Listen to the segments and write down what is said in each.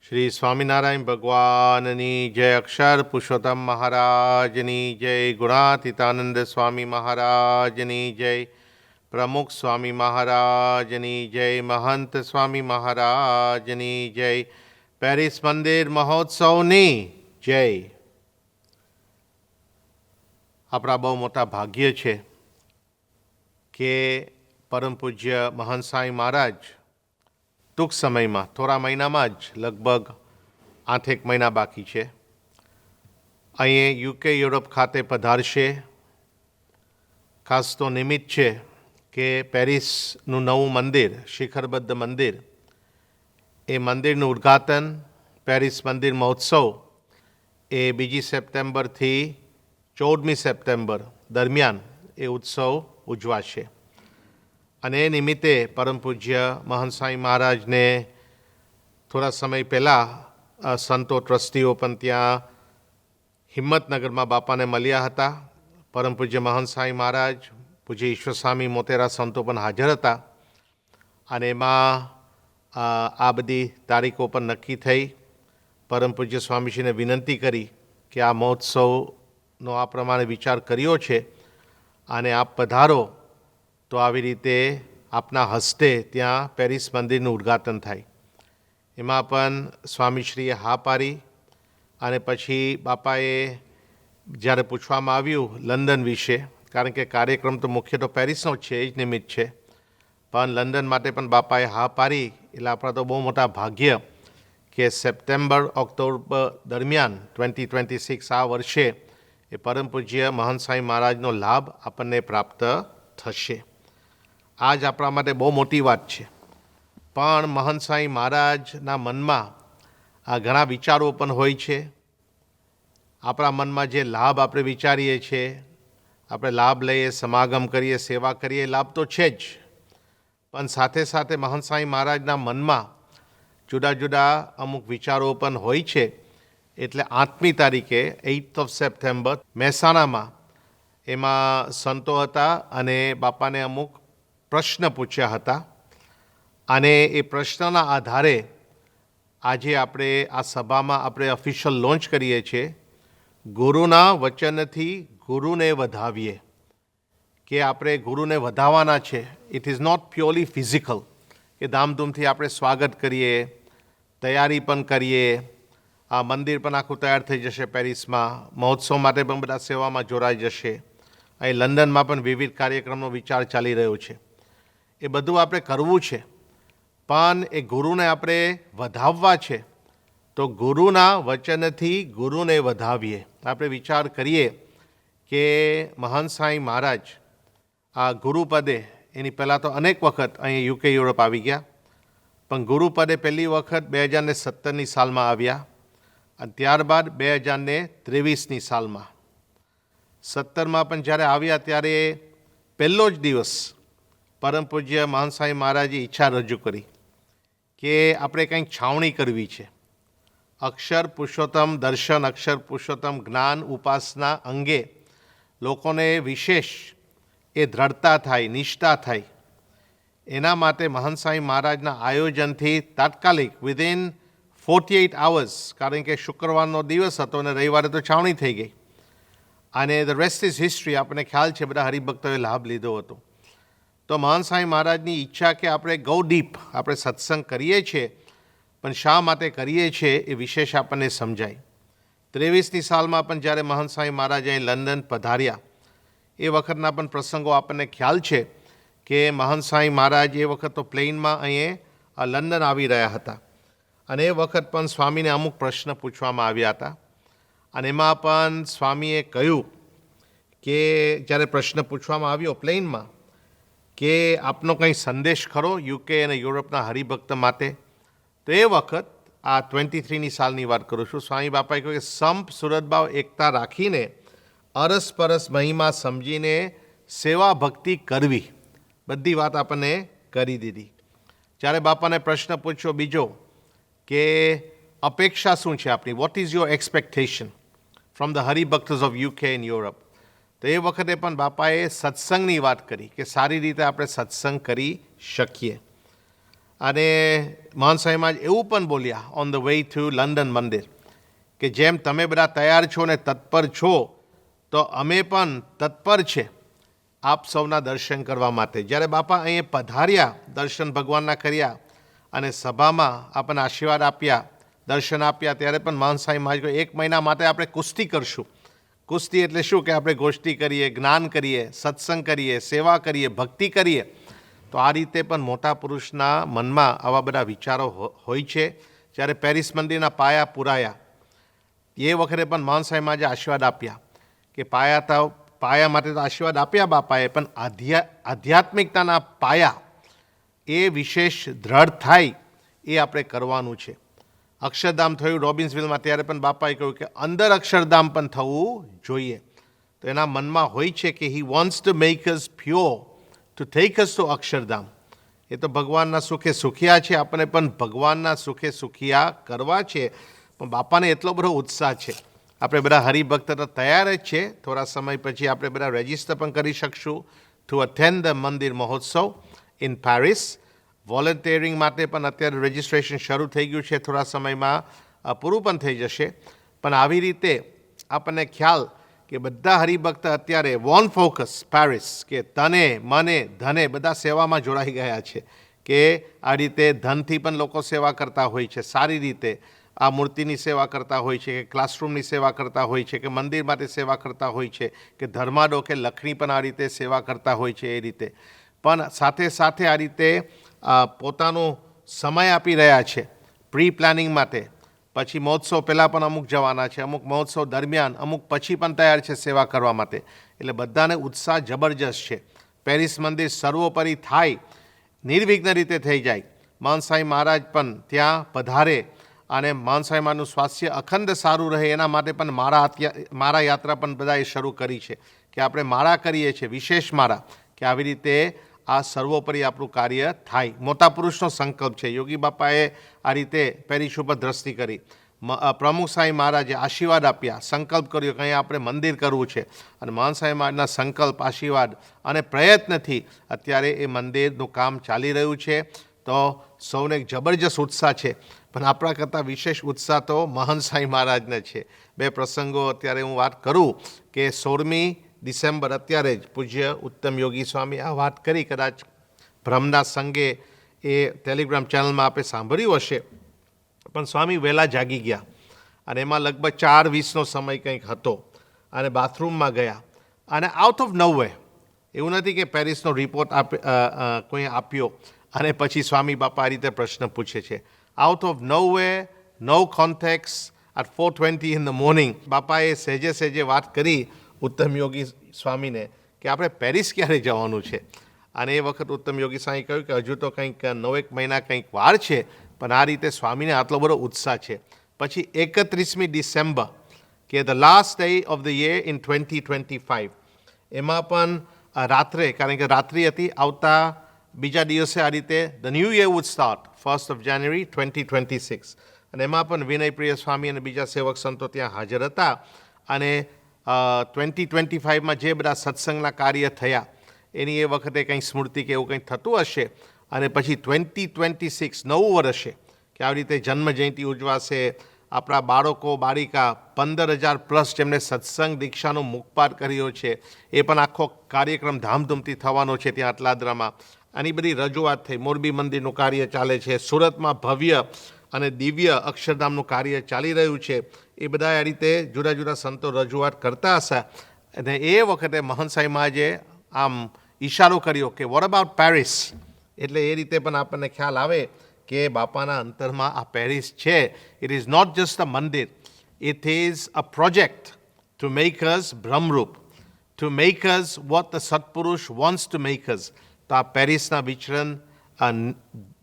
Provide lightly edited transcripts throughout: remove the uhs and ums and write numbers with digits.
શ્રી સ્વામિનારાયણ ભગવાનની જય, અક્ષર પુરુષોત્તમ મહારાજની જય, ગુણાતીતાનંદ સ્વામી મહારાજની જય, પ્રમુખ સ્વામી મહારાજની જય, મહંત સ્વામી મહારાજની જય, પેરિસ મંદિર મહોત્સવની જય. આપણા બહુ મોટા ભાગ્ય છે કે પરમ પૂજ્ય મહંત સ્વામી મહારાજ ટૂંક સમયમાં, થોડા મહિનામાં જ, લગભગ 8 મહિના બાકી છે, અહીં યુકે યુરોપ ખાતે પધારશે. ખાસ તો નિમિત્ત છે કે પેરિસનું નવું મંદિર, શિખરબદ્ધ મંદિર, એ મંદિરનું ઉદ્ઘાટન, પેરિસ મંદિર મહોત્સવ એ 2 સપ્ટેમ્બરથી 14મી સપ્ટેમ્બર દરમિયાન એ ઉત્સવ ઉજવાશે. અને એ નિમિત્તે પરમ પૂજ્ય મહંત સ્વામી મહારાજને થોડા સમય પહેલાં સંતો ટ્રસ્ટીઓ પણ ત્યાં હિંમતનગરમાં બાપાને મળ્યા હતા. પરમ પૂજ્ય મહંત સ્વામી મહારાજ, પૂજ્ય ઈશ્વર સ્વામી મોટેરા સંતો પણ હાજર હતા. અને એમાં આ બધી તારીખો પણ નક્કી થઈ. પરમ પૂજ્ય સ્વામીજીને વિનંતી કરી કે આ મહોત્સવનો આ પ્રમાણે વિચાર કર્યો છે અને આપ પધારો તો આવી રીતે આપના હસ્તે ત્યાં પેરિસ મંદિરનું ઉદ્ઘાટન થાય. એમાં પણ સ્વામીશ્રીએ હા પાડી. અને પછી બાપાએ જ્યારે પૂછવામાં આવ્યું લંડન વિશે, કારણ કે કાર્યક્રમ તો મુખ્ય તો પેરિસનો જ છે, એ જ નિમિત્ત છે, પણ લંડન માટે પણ બાપાએ હા પાડી. એટલે આપણા તો બહુ મોટા ભાગ્ય કે સપ્ટેમ્બર ઓક્ટોબર દરમિયાન 2026 આ વર્ષે એ પરમ પૂજ્ય મહંત સ્વામી મહારાજનો લાભ આપણને પ્રાપ્ત થશે. આજ આપણા માટે બહુ મોટી વાત છે. પણ મહંત સ્વામી મહારાજના મનમાં આ ઘણા વિચારો પણ હોય છે. આપણા મનમાં જે લાભ આપણે વિચારીએ છીએ, આપણે લાભ લઈએ, સમાગમ કરીએ, સેવા કરીએ, લાભ તો છે જ, પણ સાથે સાથે મહંત સ્વામી મહારાજના મનમાં જુદા જુદા અમુક વિચારો પણ હોય છે. એટલે 8મી તારીખે 8th of September મહેસાણામાં એમાં સંતો હતા અને બાપાને અમુક પ્રશ્ન પૂછ્યા હતા. અને એ પ્રશ્નના આધારે આજે આપણે આ સભામાં આપણે ઓફિશિયલ લોન્ચ કરીએ છીએ, ગુરુના વચનથી ગુરુને વધાવીએ. કે આપણે ગુરુને વધાવવાના છે. It is not purely physical કે ધામધૂમથી આપણે સ્વાગત કરીએ, તૈયારી પણ કરીએ, આ મંદિર પણ આખું તૈયાર થઈ જશે પેરિસમાં, મહોત્સવ માટે પણ બધા સેવામાં જોડાઈ જશે, અહીં લંડનમાં પણ વિવિધ કાર્યક્રમનો વિચાર ચાલી રહ્યો છે. એ બધું આપણે કરવું છે, પણ એ ગુરુને આપણે વધાવવા છે. તો ગુરુના વચનથી ગુરુને વધાવીએ. આપણે વિચાર કરીએ કે મહંત સ્વામી મહારાજ આ ગુરુપદે, એની પહેલાં તો અનેક વખત અહીં યુકે યુરોપ આવી ગયા, પણ ગુરુપદે પહેલી વખત 2017ની સાલમાં આવ્યા અને ત્યારબાદ 2023ની સાલમાં. 17માં પણ જ્યારે આવ્યા ત્યારે પહેલો જ દિવસ પરમ પૂજ્ય મહંત સ્વામી મહારાજે ઈચ્છા રજૂ કરી કે આપણે કંઈક છાવણી કરવી છે. અક્ષર પુરુષોત્તમ દર્શન, અક્ષર પુરુષોત્તમ જ્ઞાન ઉપાસના અંગે લોકોને વિશેષ એ દ્રઢતા થાય, નિષ્ઠા થાય, એના માટે મહંત સ્વામી મહારાજના આયોજનથી તાત્કાલિક વિધિન 48 hours, કારણ કે શુક્રવારનો દિવસ હતો અને રવિવારે તો છાવણી થઈ ગઈ અને ધ રેસ્ટ ઇઝ હિસ્ટ્રી. આપણને ખ્યાલ છે બધા હરિભક્તોએ લાભ લીધો હતો. તો મહંત સ્વામી મહારાજની ઈચ્છા કે આપણે ગો ડીપ, આપણે સત્સંગ કરીએ છીએ, પણ શા માટે કરીએ છીએ એ વિશેષ આપણને સમજાય. 23ની સાલમાં પણ જ્યારે મહંત સ્વામી મહારાજ અહીં લંડન પધાર્યા એ વખતના પણ પ્રસંગો આપણને ખ્યાલ છે કે મહંત સ્વામી મહારાજ એ વખત તો પ્લેનમાં અહીંયા લંડન આવી રહ્યા હતા અને એ વખત પણ સ્વામીને અમુક પ્રશ્ન પૂછવામાં આવ્યા હતા. અને એમાં પણ સ્વામીએ કહ્યું કે જ્યારે પ્રશ્ન પૂછવામાં આવ્યો પ્લેનમાં કે આપનો કંઈ સંદેશ ખરો યુકે અને યુરોપના હરિભક્ત માટે, તો એ વખત આ 23ની સાલની વાત કરું છું, સ્વામી બાપાએ કહ્યું કે સંપ સુરતભાવ એકતા રાખીને અરસપરસ મહિમા સમજીને સેવા ભક્તિ કરવી. બધી વાત આપણને કરી દીધી. જ્યારે બાપાને પ્રશ્ન પૂછ્યો બીજો કે અપેક્ષા શું છે આપણી, what is your expectation from the haribhaktas of UK and Europe, તો એ વખતે પણ બાપાએ સત્સંગની વાત કરી કે સારી રીતે આપણે સત્સંગ કરી શકીએ. અને મહાન સ્વામી મહારાજ એવું પણ બોલ્યા on the way to London મંદિર કે જેમ તમે બધા તૈયાર છો ને તત્પર છો તો અમે પણ તત્પર છે આપ સૌના દર્શન કરવા માટે. જ્યારે બાપા અહીંયા પધાર્યા, દર્શન ભગવાનના કર્યા અને સભામાં આપણને આશીર્વાદ આપ્યા, દર્શન આપ્યા, ત્યારે પણ મહાન સ્વામી મહારાજ કહ્યું 1 મહિના માટે આપણે કુસ્તી કરશું. કુસ્તી એટલે શું કે આપણે ગોષ્ઠી કરીએ, જ્ઞાન કરીએ, સત્સંગ કરીએ, સેવા કરીએ, ભક્તિ કરીએ. તો આ રીતે પણ મોટા પુરુષના મનમાં આવા બધા વિચારો હોય છે. જ્યારે પેરિસ મંદિરના પાયા પુરાયા એ વખતે પણ મહાન સ્વામી મહારાજે આશીર્વાદ આપ્યા કે પાયા માટે તો આશીર્વાદ આપ્યા બાપાએ, પણ આધ્યાત્મિકતાના પાયા એ વિશેષ દ્રઢ થાય એ આપણે કરવાનું છે. અક્ષરધામ થયું રોબિન્સવિલમાં, ત્યારે પણ બાપાએ કહ્યું કે અંદર અક્ષરધામ પણ થવું જોઈએ. તો એના મનમાં હોય છે કે he wants to make us pure to take us to Akshardham. એ તો ભગવાનના સુખે સુખિયા છે, આપણે પણ ભગવાનના સુખે સુખિયા કરવા છે. પણ બાપાને એટલો બધો ઉત્સાહ છે. આપણે બધા હરિભક્ત તો તૈયાર જ છે. થોડા સમય પછી આપણે બધા રજિસ્ટર પણ કરી શકશું ટુ અટેન્ડ ધ મંદિર મહોત્સવ ઇન પેરિસ. વોલન્ટિયરિંગ માટે પણ અત્યારે રજિસ્ટ્રેશન શરૂ થઈ ગયું છે, થોડા સમયમાં પૂરું પણ થઈ જશે. પણ આવી રીતે આપણને ખ્યાલ કે બધા હરિભક્ત અત્યારે વોન ફોકસ પેરિસ, કે તને મને ધને બધા સેવામાં જોડાઈ ગયા છે. કે આ રીતે ધનથી પણ લોકો સેવા કરતા હોય છે, સારી રીતે આ મૂર્તિની સેવા કરતા હોય છે, કે ક્લાસરૂમની સેવા કરતા હોય છે, કે મંદિર માટે સેવા કરતા હોય છે, કે ધર્માડો કે લખણી પણ આ રીતે સેવા કરતા હોય છે. એ રીતે પણ સાથે સાથે આ રીતે પોતાનો સમય આપી રહ્યા છે પ્રી પ્લાનિંગ માટે. પછી મહોત્સવ પહેલાં પણ અમુક જવાના છે, અમુક મહોત્સવ દરમિયાન, અમુક પછી પણ તૈયાર છે સેવા કરવા માટે. એટલે બધાને ઉત્સાહ જબરજસ્ત છે. પેરિસ મંદિર સર્વોપરી થાય, નિર્વિઘ્ન રીતે થઈ જાય, મહાન સ્વામી મહારાજ પણ ત્યાં પધારે અને મહાન સ્વામી મહારાજનું સ્વાસ્થ્ય અખંડ સારું રહે એના માટે પણ મારા યાત્રા પણ બધાએ શરૂ કરી છે. કે આપણે માળા કરીએ છીએ, વિશેષ માળા, કે આવી રીતે આ સર્વોપરી આપણું કાર્ય થાય. મોટા પુરુષનો સંકલ્પ છે. યોગી બાપાએ આ રીતે પેરિસ ઉપર દ્રષ્ટિ કરી, પ્રમુખ સ્વામી મહારાજે આશીર્વાદ આપ્યા, સંકલ્પ કર્યો કે અહીંયા આપણે મંદિર કરવું છે. અને મહાન સ્વામી મહારાજના સંકલ્પ, આશીર્વાદ અને પ્રયત્નથી અત્યારે એ મંદિરનું કામ ચાલી રહ્યું છે. તો સૌને એક જબરજસ્ત ઉત્સાહ છે. પણ આપણા કરતાં વિશેષ ઉત્સાહ તો મહાન સ્વામી મહારાજને છે. 2 પ્રસંગો અત્યારે હું વાત કરું કે 16મી ડિસેમ્બર અત્યારે જ પૂજ્ય ઉત્તમ યોગી સ્વામી આ વાત કરી, કદાચ બ્રહ્મના સંગે એ ટેલિગ્રામ ચેનલમાં આપણે સાંભળ્યું હશે. પણ સ્વામી વહેલા જાગી ગયા અને એમાં લગભગ 4:20નો સમય કંઈક હતો અને બાથરૂમમાં ગયા અને આઉટ ઓફ નોવે, એવું નથી કે પેરિસનો રિપોર્ટ કોઈ આપ્યો અને પછી સ્વામી બાપા આ રીતે પ્રશ્ન પૂછે છે. Out of no way, no context, at 4:20 in the morning બાપાએ સહેજે વાત કરી ઉત્તમ યોગી સ્વામીને કે આપણે પેરિસ ક્યારે જવાનું છે. અને એ વખત ઉત્તમ યોગી સ્વામી કહ્યું કે હજુ તો કંઈક 9 મહિના કંઈક વાર છે. પણ આ રીતે સ્વામીને આટલો બધો ઉત્સાહ છે. પછી 31મી ડિસેમ્બર કે the last day of the year in 2025, એમાં પણ રાત્રે, કારણ કે રાત્રિ હતી, આવતા બીજા દિવસે આ રીતે the new year would start 1st of January 2026. અને એમાં પણ વિનયપ્રિય સ્વામી અને બીજા સેવક સંતો ત્યાં હાજર હતા. અને 2025માં જે બધા સત્સંગના કાર્ય થયા એની એ વખતે કંઈ સ્મૃતિ કે એવું કંઈક થતું હશે. અને પછી 2026 નવું વર્ષ છે કે આવી રીતે જન્મ જયંતિ ઉજવાશે. આપણા બાળકો બાળિકા 15,000+ જેમણે સત્સંગ દીક્ષાનો મુખપાર કર્યો છે એ પણ આખો કાર્યક્રમ ધામધૂમથી થવાનો છે ત્યાં અટલાદરામાં. આની બધી રજૂઆત થઈ. મોરબી મંદિરનું કાર્ય ચાલે છે, સુરતમાં ભવ્ય અને દિવ્ય અક્ષરધામનું કાર્ય ચાલી રહ્યું છે. એ બધા આ રીતે જુદા જુદા સંતો રજૂઆત કરતા હશે. અને એ વખતે મહંત સ્વામી મહારાજે આમ ઈશારો કર્યો કે વોટ અબાઉટ પેરિસ. એટલે એ રીતે પણ આપણને ખ્યાલ આવે કે બાપાના અંતરમાં આ પેરિસ છે. It is not just a mandir, it is a project to make us Brahmarup, to make us what the Satpurush wants to make us. તો આ પેરિસના વિચરણ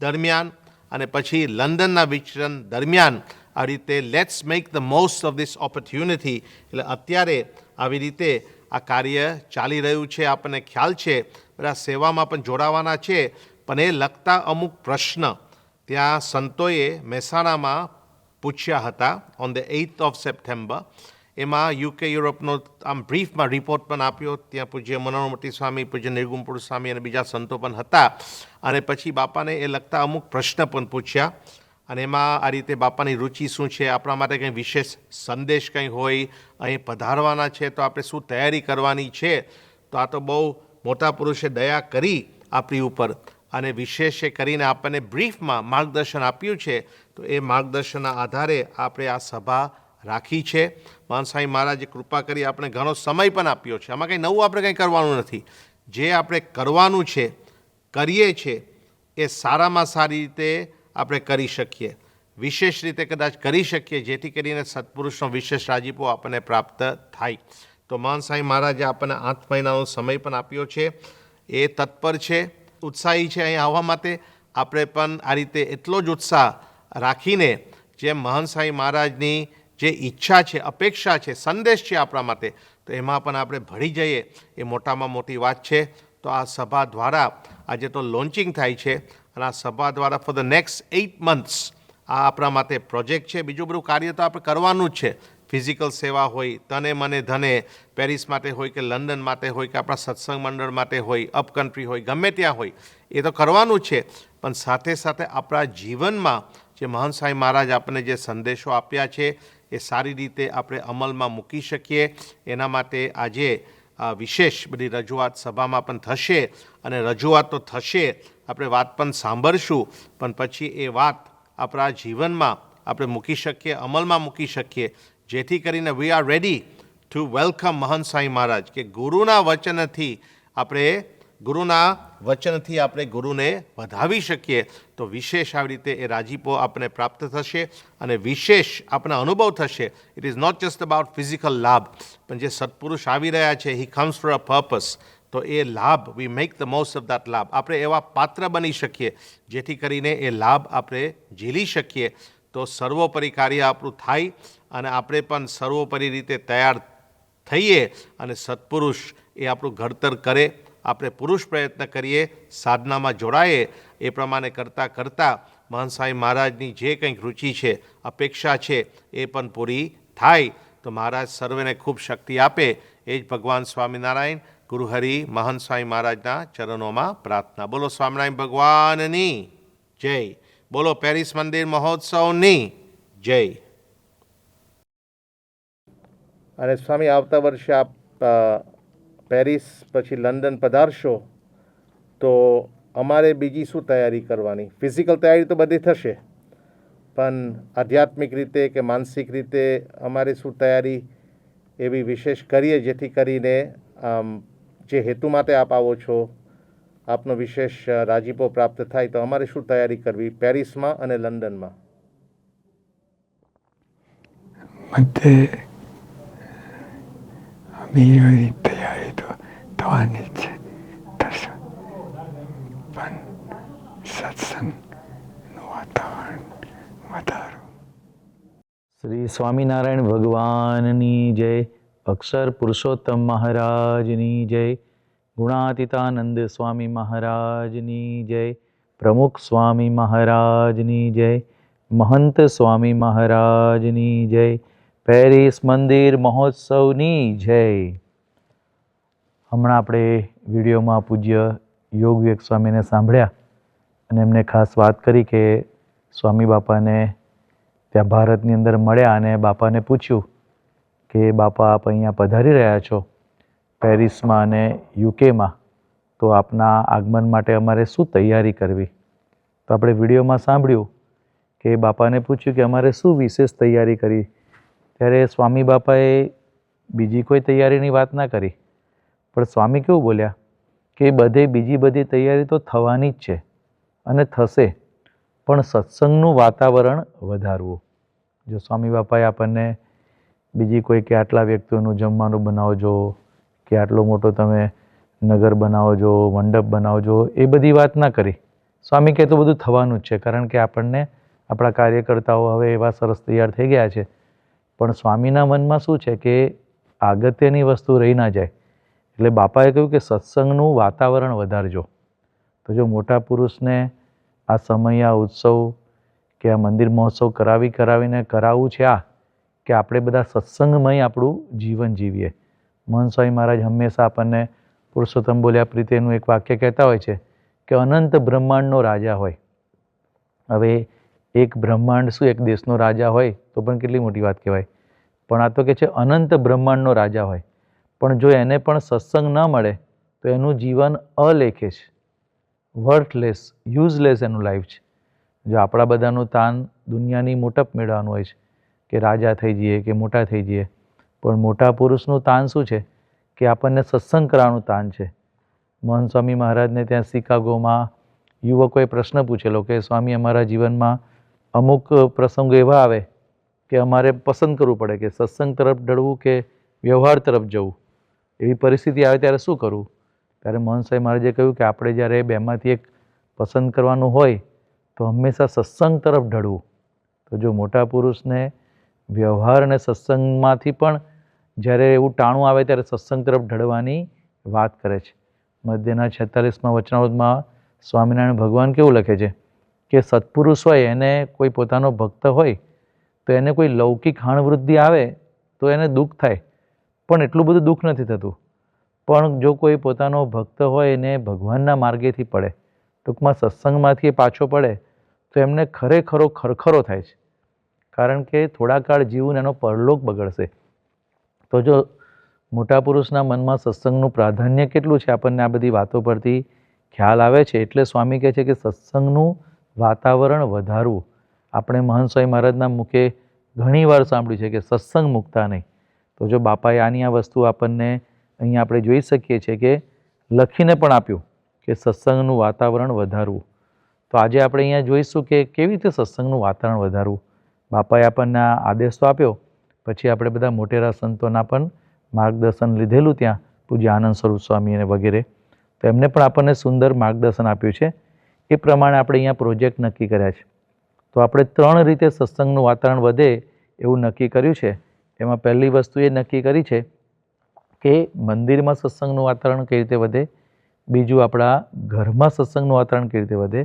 દરમિયાન અને પછી લંડનના વિચરણ દરમિયાન આ રીતે let's make the most of this opportunity. એટલે અત્યારે આવી રીતે આ કાર્ય ચાલી રહ્યું છે. આપણને ખ્યાલ છે બધા સેવામાં પણ જોડાવાના છે. પણ એ લગતા અમુક પ્રશ્ન ત્યાં સંતોએ મહેસાણામાં પૂછ્યા હતા on the 8th of September. એમાં યુકે યુરોપનો આમ બ્રીફમાં રિપોર્ટ પણ આપ્યો. ત્યાં પૂજ્ય મનોહરમૂર્તિ સ્વામી, પૂજ્ય નિર્ગુણ પુરુષ સ્વામી અને બીજા સંતો પણ હતા. અને પછી બાપાને એ લગતા અમુક પ્રશ્ન પણ પૂછ્યા. અને એમાં આ રીતે બાપાની રુચિ શું છે, આપણા માટે કંઈ વિશેષ સંદેશ કંઈ હોય, અહીં પધારવાના છે તો આપણે શું તૈયારી કરવાની છે. તો આ તો બહુ મોટા પુરુષે દયા કરી આપણી ઉપર અને વિશેષ કરીને આપણને બ્રીફમાં માર્ગદર્શન આપ્યું છે. તો એ માર્ગદર્શનના આધારે આપણે આ સભા રાખી છે. મહાન સ્વામી મહારાજે કૃપા કરી આપણે ઘણો સમય પણ આપ્યો છે. આમાં કંઈ નવું આપણે કંઈ કરવાનું નથી. જે આપણે કરવાનું છે, કરીએ છીએ, એ સારામાં સારી રીતે આપણે કરી શકીએ, વિશેષ રીતે કદાચ કરી શકીએ, જેથી કરીને સત્પુરુષનો વિશેષ રાજીપો આપણને પ્રાપ્ત થાય. તો મહાન સ્વામી મહારાજે આપણને 8 મહિનાનો સમય પણ આપ્યો છે. એ તત્પર છે, ઉત્સાહી છે અહીં આવવા માટે. આપણે પણ આ રીતે એટલો જ ઉત્સાહ રાખીને જેમ મહાન સ્વામી મહારાજની જે ઈચ્છા છે, અપેક્ષા છે, સંદેશ છે આપણા માટે, તો એમાં પણ આપણે ભળી જઈએ એ મોટામાં મોટી વાત છે. તો આ સભા દ્વારા આજે તો લોન્ચિંગ થાય છે અને આ સભા દ્વારા ફોર ધ નેક્સ્ટ 8 months આ આપણા માટે પ્રોજેક્ટ છે. બીજું બધું કાર્ય તો આપણે કરવાનું જ છે. ફિઝિકલ સેવા હોય, તને મને ધને, પેરિસ માટે હોય કે લંડન માટે હોય કે આપણા સત્સંગ મંડળ માટે હોય, અપ કન્ટ્રી હોય, ગમે ત્યાં હોય, એ તો કરવાનું જ છે. પણ સાથે સાથે આપણા જીવનમાં જે મહાન સ્વામી મહારાજ આપણને જે સંદેશો આપ્યા છે એ સારી રીતે આપણે અમલમાં મૂકી શકીએ. એના માટે આજે વિશેષ બધી રજૂઆત સભામાં પણ થશે અને રજૂઆત તો થશે, આપણે વાત પણ સાંભળશું, પણ પછી એ વાત આપણા જીવનમાં આપણે મૂકી શકીએ, અમલમાં મૂકી શકીએ, જેથી કરીને we are ready to welcome મહાન સ્વામી મહારાજ. કે ગુરુના વચનથી આપણે ગુરુને વધાવી શકીએ. તો વિશેષ આવી રીતે એ રાજીપો આપણને પ્રાપ્ત થશે અને વિશેષ આપણને અનુભવ થશે. It is not just about physical labh, પણ જે સત્પુરુષ આવી રહ્યા છે, he comes for a purpose. તો એ labh, we make the most of that labh. આપણે એવા પાત્ર બની શકીએ જેથી કરીને એ લાભ આપણે ઝીલી શકીએ. તો સર્વોપરી કાર્ય આપણું થાય અને આપણે પણ સર્વોપરી રીતે તૈયાર થઈએ અને સત્પુરુષ એ આપણું ઘડતર કરે. આપણે પુરુષ પ્રયત્ન કરીએ, સાધનામાં જોડાઈએ. એ પ્રમાણે કરતાં કરતાં મહાન સ્વામી મહારાજની જે કંઈક રુચિ છે, અપેક્ષા છે, એ પણ પૂરી થાય. તો મહારાજ સર્વેને ખૂબ શક્તિ આપે, એ જ ભગવાન સ્વામિનારાયણ ગુરુહરિ મહાન સ્વામી મહારાજના ચરણોમાં પ્રાર્થના. બોલો સ્વામિનારાયણ ભગવાનની જય. બોલો પેરિસ મંદિર મહોત્સવની જય. અને સ્વામી આવતા વર્ષે આપ પેરિસ પછી લંડન પધારશો તો અમારે બીજી શું તૈયારી કરવાની? ફિઝિકલ તૈયારી તો બધી થશે, પણ આધ્યાત્મિક રીતે કે માનસિક રીતે અમારે શું તૈયારી એવી વિશેષ કરીએ, જેથી કરીને જે હેતુ માટે આપ આવો છો, આપનો વિશેષ રાજીપો પ્રાપ્ત થાય. તો અમારે શું તૈયારી કરવી પેરિસમાં અને લંડનમાં? બીજી તૈયારી તો થવાની જ છે, થશે, પણ સત્સંગનું વાતાવરણ વધારો. શ્રી સ્વામિનારાયણ ભગવાનની જય. અક્ષર પુરુષોત્તમ મહારાજની જય. ગુણાતીતાનંદ સ્વામી મહારાજની જય. પ્રમુખ સ્વામી મહારાજની જય. મહંત સ્વામી મહારાજની જય. પેરિસ મંદિર મહોત્સવની જય. હમણાં આપણે વિડીયોમાં પૂજ્ય યોગ વિવેક સ્વામીને સાંભળ્યા અને એમને ખાસ વાત કરી કે સ્વામી બાપાને ત્યાં ભારતની અંદર મળ્યા અને બાપાને પૂછ્યું કે બાપા આપ અહીંયા પધારી રહ્યા છો પેરિસમાં અને યુકેમાં, તો આપના આગમન માટે અમારે શું તૈયારી કરવી? તો આપણે વિડીયોમાં સાંભળ્યું કે બાપાને પૂછ્યું કે અમારે શું વિશેષ તૈયારી કરી? ત્યારે સ્વામી બાપાએ બીજી કોઈ તૈયારીની વાત ના કરી, પણ સ્વામી કેવું બોલ્યા કે બીજી બધી તૈયારી તો થવાની જ છે અને થશે, પણ સત્સંગનું વાતાવરણ વધારવું. જો સ્વામી બાપાએ આપણને બીજી કોઈ કે આટલા વ્યક્તિઓનું જમવાનું બનાવજો કે આટલો મોટો તમે નગર બનાવજો, મંડપ બનાવજો, એ બધી વાત ના કરી. સ્વામી કહે તો બધું થવાનું જ છે, કારણ કે આપણને આપણા કાર્યકર્તાઓ હવે એવા સરસ તૈયાર થઈ ગયા છે. પણ સ્વામીના મનમાં શું છે કે અગત્યની વસ્તુ રહી ના જાય, એટલે બાપાએ કહ્યું કે સત્સંગનું વાતાવરણ વધારજો. તો જો મોટા પુરુષને આ સમય, આ ઉત્સવ કે આ મંદિર મહોત્સવ કરાવીને કરાવવું છે, કે આપણે બધા સત્સંગમય આપણું જીવન જીવીએ. મહંત સ્વામી મહારાજ હંમેશા આપણને પુરુષોત્તમ બોલ્યા પ્રીતેનું એક વાક્ય કહેતા હોય છે કે અનંત બ્રહ્માંડનો રાજા હોય. હવે એક બ્રહ્માંડ શું એક દેશનો રાજા હોય તો પણ કેટલી મોટી વાત કહેવાય, પણ આ તો કે છે અનંત બ્રહ્માંડનો રાજા હોય, પણ જો એને પણ સત્સંગ ન મળે તો એનું જીવન અલેખે છે, વર્થલેસ, યુઝલેસ એનું લાઈફ છે. જો આપણા બધાનું તાન દુનિયાની મોટપ મેળવવાનું હોય છે કે રાજા થઈ જઈએ કે મોટા થઈ જઈએ, પણ મોટા પુરુષનું તાન શું છે કે આપણને સત્સંગ કરવાનું તાન છે. મહંત સ્વામી મહારાજને ત્યાં શિકાગોમાં યુવકોએ પ્રશ્ન પૂછેલો કે સ્વામી અમારા જીવનમાં અમુક પ્રસંગો એવા આવે કે અમારે પસંદ કરવું પડે કે સત્સંગ તરફ ઢળવું કે વ્યવહાર તરફ જવું. એવી પરિસ્થિતિ આવે ત્યારે શું કરવું? ત્યારે મહંત સ્વામી મહારાજે કહ્યું કે આપણે જ્યારે બેમાંથી એક પસંદ કરવાનું હોય તો હંમેશા સત્સંગ તરફ ઢળવું. તો જો મોટા પુરુષને વ્યવહાર અને સત્સંગમાંથી પણ જ્યારે એવું ટાણું આવે ત્યારે સત્સંગ તરફ ઢળવાની વાત કરે છે. મધ્યના 46માં વચનામૃતમાં સ્વામિનારાયણ ભગવાન કેવું લખે છે કે સત્પુરુષ હોય એને કોઈ પોતાનો ભક્ત હોય તો એને કોઈ લૌકિક હાણવૃદ્ધિ આવે તો એને દુઃખ થાય, પણ એટલું બધું દુઃખ નથી થતું. પણ જો કોઈ પોતાનો ભક્ત હોય એને ભગવાનના માર્ગેથી પડે, ટૂંકમાં સત્સંગમાંથી એ પાછો પડે તો એમને ખરેખરો ખરખરો થાય છે, કારણ કે થોડા કાળ જીવન એનો પરલોક બગડશે. તો જો મોટા પુરુષના મનમાં સત્સંગનું પ્રાધાન્ય કેટલું છે આપણને આ બધી વાતો પરથી ખ્યાલ આવે છે. એટલે સ્વામી કહે છે કે સત્સંગનું વાતાવરણ વધારવું. આપણે મહંત સ્વામી મહારાજના મુખે ઘણી વાર સાંભળ્યું છે કે સત્સંગ મૂકતા નહીં. તો જો બાપાએ આની આ વસ્તુ આપણને અહીંયા આપણે જોઈ શકીએ છીએ કે લખીને પણ આપ્યું કે સત્સંગનું વાતાવરણ વધારવું. તો આજે આપણે અહીંયા જોઈશું કે કેવી રીતે સત્સંગનું વાતાવરણ વધારવું. બાપાએ આપણને આ આદેશ તો આપ્યો, પછી આપણે બધા મોટેરા સંતોના પણ માર્ગદર્શન લીધેલું ત્યાં પૂજ્ય આનંદ સ્વરૂપ સ્વામી અને વગેરે, તો એમને પણ આપણને સુંદર માર્ગદર્શન આપ્યું છે. એ પ્રમાણે આપણે અહીંયા પ્રોજેક્ટ નક્કી કર્યા છે. તો આપણે 3 રીતે સત્સંગનું વાતાવરણ વધે એવું નક્કી કર્યું છે. એમાં પહેલી વસ્તુ એ નક્કી કરી છે કે મંદિરમાં સત્સંગનું વાતાવરણ કઈ રીતે વધે, બીજું આપણા ઘરમાં સત્સંગનું વાતાવરણ કઈ રીતે વધે,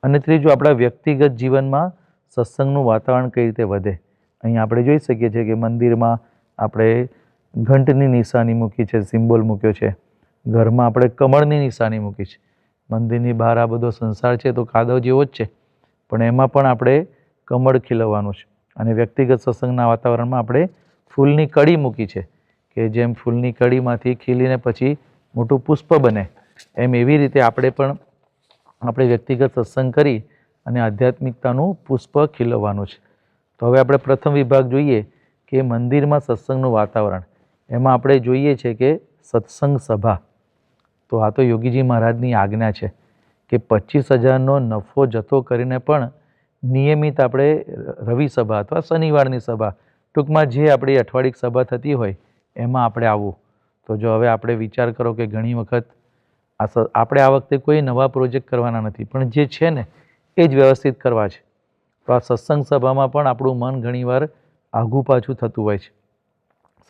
અને ત્રીજું આપણા વ્યક્તિગત જીવનમાં સત્સંગનું વાતાવરણ કઈ રીતે વધે. અહીં આપણે જોઈ શકીએ છીએ કે મંદિરમાં આપણે ઘંટની નિશાની મૂકી છે, સિમ્બોલ મૂક્યો છે. ઘરમાં આપણે કમળની નિશાની મૂકી છે. મંદિરની બહાર આ બધો સંસાર છે તો કાદવ જેવો જ છે, પણ એમાં પણ આપણે કમળ ખીલવવાનું છે. અને વ્યક્તિગત સત્સંગના વાતાવરણમાં આપણે ફૂલની કડી મૂકી છે કે જેમ ફૂલની કડીમાંથી ખીલીને પછી મોટું પુષ્પ બને, એમ એવી રીતે આપણે પણ આપણે વ્યક્તિગત સત્સંગ કરી અને આધ્યાત્મિકતાનું પુષ્પ ખીલવવાનું છે. તો હવે આપણે પ્રથમ વિભાગ જોઈએ કે મંદિરમાં સત્સંગનું વાતાવરણ. એમાં આપણે જોઈએ છે કે સત્સંગ સભા. તો આ તો યોગીજી મહારાજની આજ્ઞા છે કે 25,000નો નફો જતો કરીને પણ નિયમિત આપણે રવિ સભા અથવા શનિવારની સભા, ટૂંકમાં જે આપણી અઠવાડિક સભા થતી હોય એમાં આપણે આવવું. તો જો હવે આપણે વિચાર કરો કે ઘણી વખત આપણે આ વખતે કોઈ નવા પ્રોજેક્ટ કરવાના નથી, પણ જે છે ને એ જ વ્યવસ્થિત કરવા છે. તો આ સત્સંગ સભામાં પણ આપણું મન ઘણીવાર આઘું પાછું થતું હોય છે.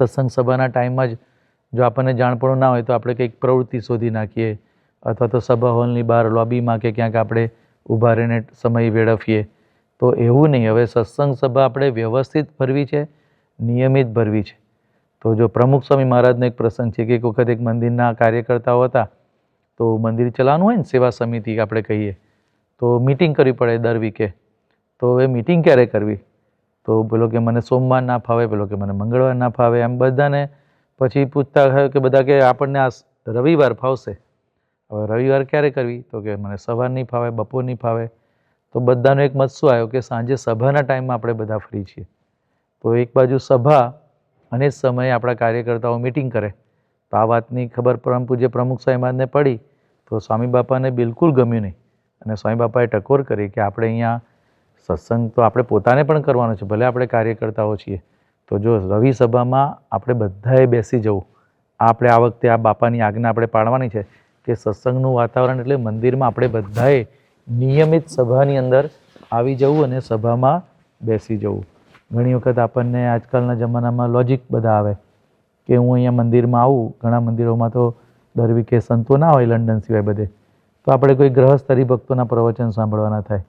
સત્સંગ સભાના ટાઈમમાં જ જો આપણને જાણપણું ના હોય તો આપણે કંઈક પ્રવૃત્તિ શોધી નાખીએ, અથવા તો સભા હોલની બહાર લોબીમાં કે ક્યાંક આપણે ઊભા રહીને સમય વેડફીએ. તો એવું નહીં. હવે સત્સંગ સભા આપણે વ્યવસ્થિત ભરવી છે, નિયમિત ભરવી છે. તો જો પ્રમુખ સ્વામી મહારાજનો એક પ્રસંગ છે કે એક વખત એક મંદિરના કાર્યકર્તાઓ હતા, તો મંદિર ચલાવવાનું હોય ને, સેવા સમિતિ આપણે કહીએ, તો મિટિંગ કરવી પડે દર વીકે. તો હવે મિટિંગ ક્યારે કરવી? તો પેલો કે મને સોમવાર ના ફાવે, પેલો કે મને મંગળવાર ના ફાવે, એમ બધાને પછી પૂછતા હોય કે બધા કે આપણને આ રવિવાર ફાવશે. હવે રવિવાર ક્યારે કરવી? તો કે મને સવાર નહીં ફાવે, બપોર નહીં ફાવે. તો બધાનો એક મત શું આવ્યો કે સાંજે સભાના ટાઈમમાં આપણે બધા ફ્રી છીએ. તો એક બાજુ સભા અને સમયે આપણા કાર્યકર્તાઓ મિટિંગ કરે. તો આ વાતની ખબર પરમ પૂજ્ય પ્રમુખ સ્વામી મહારાજને પડી તો સ્વામી બાપાને બિલકુલ ગમ્યું નહીં, અને સ્વામી બાપાએ ટકોર કરી કે આપણે અહીંયા સત્સંગ તો આપણે પોતાને પણ કરવાનો છે, ભલે આપણે કાર્યકર્તાઓ છીએ. તો જો રવિ સભામાં આપણે બધાએ બેસી જવું, આપણે આ વખતે આ બાપાની આજ્ઞા આપણે પાડવાની છે કે સત્સંગનું વાતાવરણ એટલે મંદિરમાં આપણે બધાએ નિયમિત સભાની અંદર આવી જવું અને સભામાં બેસી જવું. ઘણી વખત આપણને આજકાલના જમાનામાં લોજિક બધા આવે કે હું અહીંયા મંદિરમાં આવું, ઘણા મંદિરોમાં તો દર વીકે સંતો ના હોય લંડન સિવાય બધે, તો આપણે કોઈ ગ્રહસ્થ હરિભક્તોના પ્રવચન સાંભળવાના થાય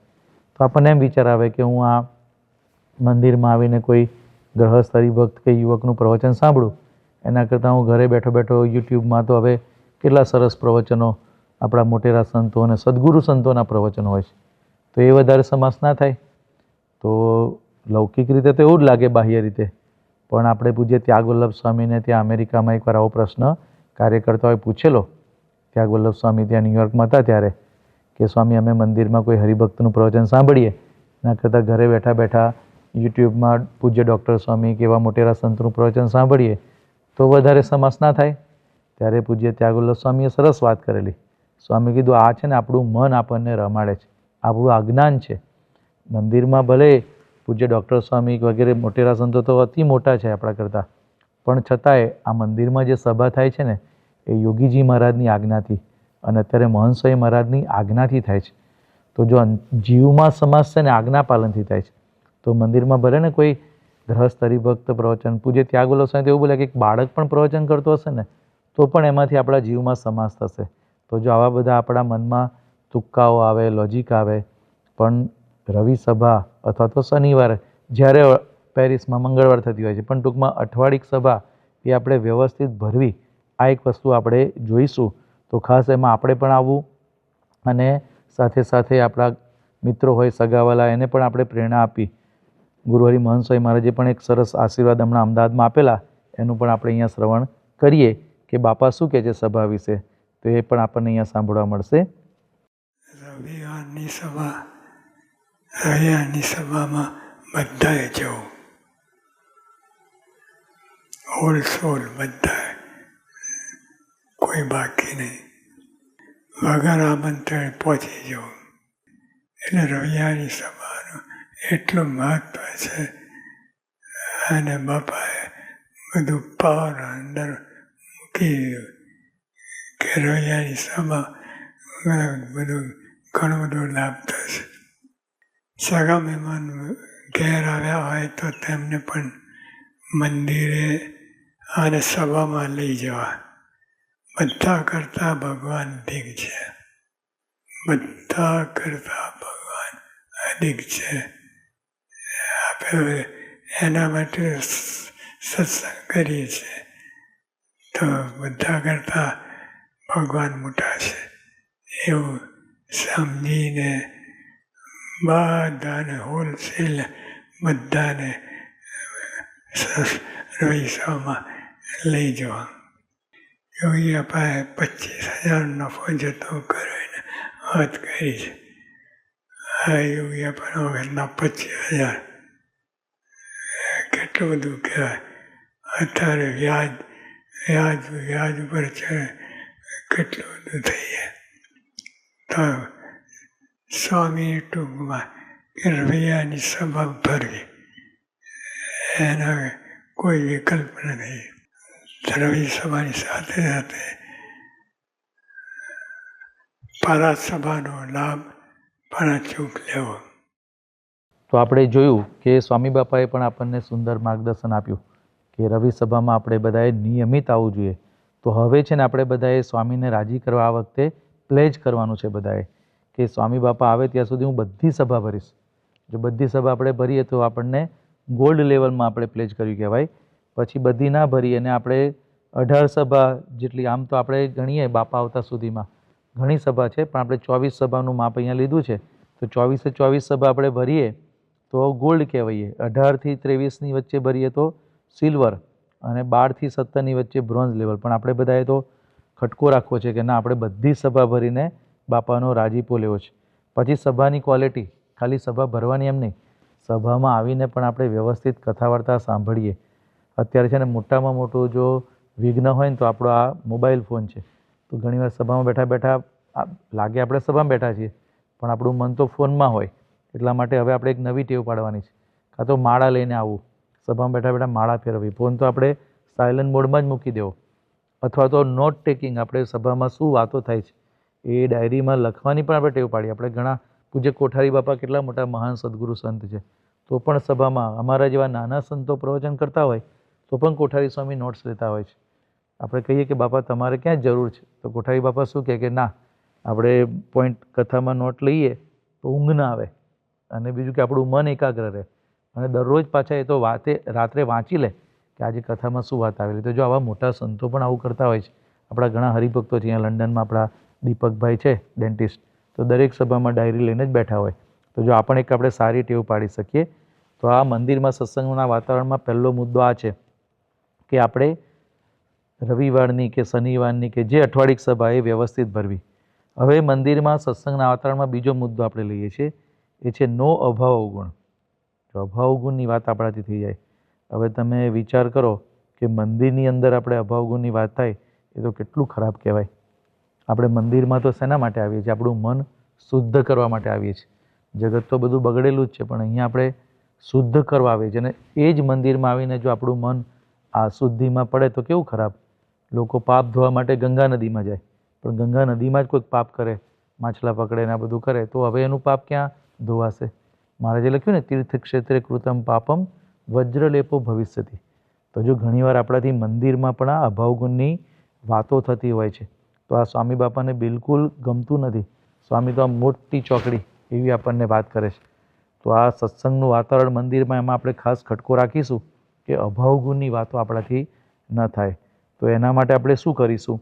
તો આપણને એમ વિચાર આવે કે હું આ મંદિરમાં આવીને કોઈ ગ્રહસ્થ હરિભક્ત કે યુવકનું પ્રવચન સાંભળું એના કરતાં હું ઘરે બેઠો બેઠો યુટ્યુબમાં તો હવે કેટલા સરસ પ્રવચનો આપણા મોટેરા સંતો અને સદગુરુ સંતોના પ્રવચનો હોય છે, તો એ વધારે સમાસ ના થાય. તો લૌકિક રીતે તો એવું જ લાગે બાહ્ય રીતે, પણ આપણે પૂજ્ય ત્યાગવલ્લભ સ્વામીને ત્યાં અમેરિકામાં એકવાર આવો પ્રશ્ન કાર્યકર્તાઓએ પૂછેલો. ત્યાગવલ્લભ સ્વામી ત્યાં ન્યુયોર્કમાં હતા ત્યારે કે સ્વામી અમે મંદિરમાં કોઈ હરિભક્તનું પ્રવચન સાંભળીએ એના કરતાં ઘરે બેઠા બેઠા યુટ્યુબમાં પૂજ્ય ડૉક્ટર સ્વામી કે એવા મોટેરા સંતનું પ્રવચન સાંભળીએ તો વધારે સમાસ ના થાય. ત્યારે પૂજ્ય ત્યાગવલ્લભ સ્વામીએ સરસ વાત કરેલી. સ્વામી કીધું આ છે ને આપણું મન આપણને રમાડે છે, આપણું અજ્ઞાન છે. મંદિરમાં ભલે પૂજ્ય ડૉક્ટર સ્વામી વગેરે મોટેરા સંતો તો અતિ મોટા છે આપણા કરતાં, પણ છતાંય આ મંદિરમાં જે સભા થાય છે ને એ યોગીજી મહારાજની આજ્ઞાથી અને અત્યારે મહંસોઈ મહારાજની આજ્ઞાથી થાય છે. તો જો જીવમાં સમાસ છે ને આજ્ઞા પાલનથી થાય છે, તો મંદિરમાં ભલે ને કોઈ ગ્રહસ્થ હરિભક્ત પ્રવચન પૂજ્ય ત્યાગવલ્લભ સ્વામી એવું બોલે કે એક બાળક પણ પ્રવચન કરતો હશે ને તો પણ એમાંથી આપણા જીવમાં સમાસ થશે. તો જો આવા બધા આપણા મનમાં તુક્કાઓ આવે, લોજિક આવે, પણ રવિ સભા અથવા તો શનિવારે જ્યારે પેરિસમાં મંગળવાર થતી હોય છે, પણ ટૂંકમાં અઠવાડિક સભા એ આપણે વ્યવસ્થિત ભરવી, આ એક વસ્તુ આપણે જોઈશું. તો ખાસ એમાં આપણે પણ આવવું અને સાથે સાથે આપણા મિત્રો હોય સગાવાલા એને પણ આપણે પ્રેરણા આપી. ગુરુહરિ મહંસોઈ મહારાજે પણ એક સરસ આશીર્વાદ હમણાં અમદાવાદમાં આપેલા, એનું પણ આપણે અહીંયા શ્રવણ કરીએ કે બાપા શું કહે છે સભા વિશે, તો એ પણ આપણને અહીંયા સાંભળવા મળશે. રવિવારની સભામાં બધાએ જવું, હોલસોલ બધાએ, કોઈ બાકી નહીં, વગર આમંત્રણે પહોંચી જવું. એટલે રવિવારની સભાનું એટલું મહત્વ છે. અને બાપાએ બધું પાવર અંદર મૂકી દીધું કે રવિવારની સભા બધું ઘણો બધો લાભ થશે. સગા મહેમાન ઘેર આવ્યા હોય તો તેમને પણ મંદિરે અને સભામાં લઈ જવા. બધા કરતાં ભગવાન અધિક છે, બધા કરતાં ભગવાન અધિક છે. આપણે એના માટે સત્સંગ કરીએ છીએ તો બધા કરતાં ભગવાન મોટા છે એવું સમજીને બધાને હોલસેલ બધાને રવિસભામાં લઈ જવા. યોગી અપાએ 25,000 નફો જતો કરીને વાત કરી છે. આ યોગી અપાનો વગરના 25,000 કેટલું બધું કહેવાય. અત્યારે વ્યાજ ઉપર છે કેટલું બધું થઈ જાય. તો સ્વામી ટૂંકમાં કે રવિવારની સભા ભરવી એના કોઈ વિકલ્પ નથી. રવિ સભાની સાથે સાથે પારા સભાનો લાભ પણ અચૂક લેવો. તો આપણે જોયું કે સ્વામી બાપાએ પણ આપણને સુંદર માર્ગદર્શન આપ્યું કે રવિ સભામાં આપણે બધાએ નિયમિત આવવું જોઈએ. તો હવે છે ને આપણે બધાએ સ્વામીને રાજી કરવા આ વખતે પ્લેજ કરવાનું છે બધાએ કે સ્વામી બાપા આવે ત્યાં સુધી હું બધી સભા ભરીશ. જો બધી સભા આપણે ભરીએ તો આપણને ગોલ્ડ લેવલમાં આપણે પ્લેજ કર્યું કહેવાય. પછી બધી ના ભરીએ અને આપણે 18 સભા જેટલી, આમ તો આપણે ગણીએ બાપા આવતા સુધીમાં ઘણી સભા છે, પણ આપણે 24 સભાનું માપ અહીંયા લીધું છે. તો 24 સભા આપણે ભરીએ તો ગોલ્ડ કહેવાય. 18 થી 23ની વચ્ચે ભરીએ તો સિલ્વર અને 12 થી 17ની વચ્ચે બ્રોન્ઝ લેવલ. પણ આપણે બધાએ તો ખટકો રાખવો છે કે ના, આપણે બધી સભા ભરીને બાપાનો રાજીપો લેવો છે. પછી સભાની ક્વોલિટી, ખાલી સભા ભરવાની એમ નહીં, સભામાં આવીને પણ આપણે વ્યવસ્થિત કથા વાર્તા સાંભળીએ. અત્યારે છે ને મોટામાં મોટું જો વિઘ્ન હોય ને તો આપણો આ મોબાઈલ ફોન છે. તો ઘણીવાર સભામાં બેઠા બેઠા લાગે આપણે સભામાં બેઠા છીએ પણ આપણું મન તો ફોનમાં હોય. એટલા માટે હવે આપણે એક નવી ટેવ પાડવાની છે. કાં તો માળા લઈને આવવું, સભામાં બેઠા બેઠા માળા ફેરવવી, ફોન તો આપણે સાયલન્ટ મોડમાં જ મૂકી દેવો. અથવા તો નોટ ટેકિંગ, આપણે સભામાં શું વાતો થાય છે એ ડાયરીમાં લખવાની પણ આપણે ટેવ પાડીએ. આપણે ઘણા પૂજ્ય કોઠારી બાપા કેટલા મોટા મહાન સદગુરુ સંત છે, તો પણ સભામાં અમારા જેવા નાના સંતો પ્રવચન કરતા હોય તો પણ કોઠારી સ્વામી નોટ્સ લેતા હોય છે. આપણે કહીએ કે બાપા તમારે ક્યાં જરૂર છે, તો કોઠારી બાપા શું કહે કે ના, આપણે પોઈન્ટ કથામાં નોટ લઈએ તો ઊંઘ ના આવે અને બીજું કે આપણું મન એકાગ્ર રહે. અને દરરોજ પાછા એ તો રાત્રે વાંચી લે કે આજે કથામાં શું વાત આવેલી. તો જો આવા મોટા સંતો પણ આવું કરતા હોય છે. આપણા ઘણા હરિભક્તો છે અહીંયા લંડનમાં, આપણા દીપકભાઈ છે ડેન્ટિસ્ટ, તો દરેક સભામાં ડાયરી લઈને જ બેઠા હોય. તો જો આપણે સારી ટેવ પાડી શકીએ તો આ મંદિરમાં સત્સંગના વાતાવરણમાં પહેલો મુદ્દો આ છે કે આપણે રવિવારની કે શનિવારની કે જે અઠવાડિક સભા એ વ્યવસ્થિત ભરવી. હવે મંદિરમાં સત્સંગના વાતાવરણમાં બીજો મુદ્દો આપણે લઈએ છીએ, એ છે નો અભાવ અવગુણ. જો અભાવ ગુણની વાત આપણાથી થઈ જાય, હવે તમે વિચાર કરો કે મંદિરની અંદર આપણે અભાવ ગુણની વાત થાય એ તો કેટલું ખરાબ કહેવાય. આપણે મંદિરમાં તો શેના માટે આવીએ છીએ? આપણું મન શુદ્ધ કરવા માટે આવીએ છીએ. જગત તો બધું બગડેલું જ છે, પણ અહીંયા આપણે શુદ્ધ કરવા આવીએ છીએ. અને એ જ મંદિરમાં આવીને જો આપણું મન આ શુદ્ધિમાં પડે તો કેવું ખરાબ. લોકો પાપ ધોવા માટે ગંગા નદીમાં જાય, પણ ગંગા નદીમાં જ કોઈક પાપ કરે, માછલા પકડે ને આ બધું કરે, તો હવે એનું પાપ ક્યાં ધોવાશે? મહારાજે લખ્યું ને, તીર્થ ક્ષેત્રે કૃતમ પાપમ વજ્રલેપો ભવિષ્યતિ. તો જો ઘણીવાર આપણાથી મંદિરમાં પણ આ અભાવગુણની વાતો થતી હોય છે, તો આ સ્વામી બાપાને બિલકુલ ગમતું નથી. સ્વામી તો આ મોટી ચોકડી એવી આપણને વાત કરે છે. તો આ સત્સંગનું વાતાવરણ મંદિરમાં, એમાં આપણે ખાસ ખટકો રાખીશું કે અભાવગુણની વાતો આપણાથી ન થાય. તો એના માટે આપણે શું કરીશું?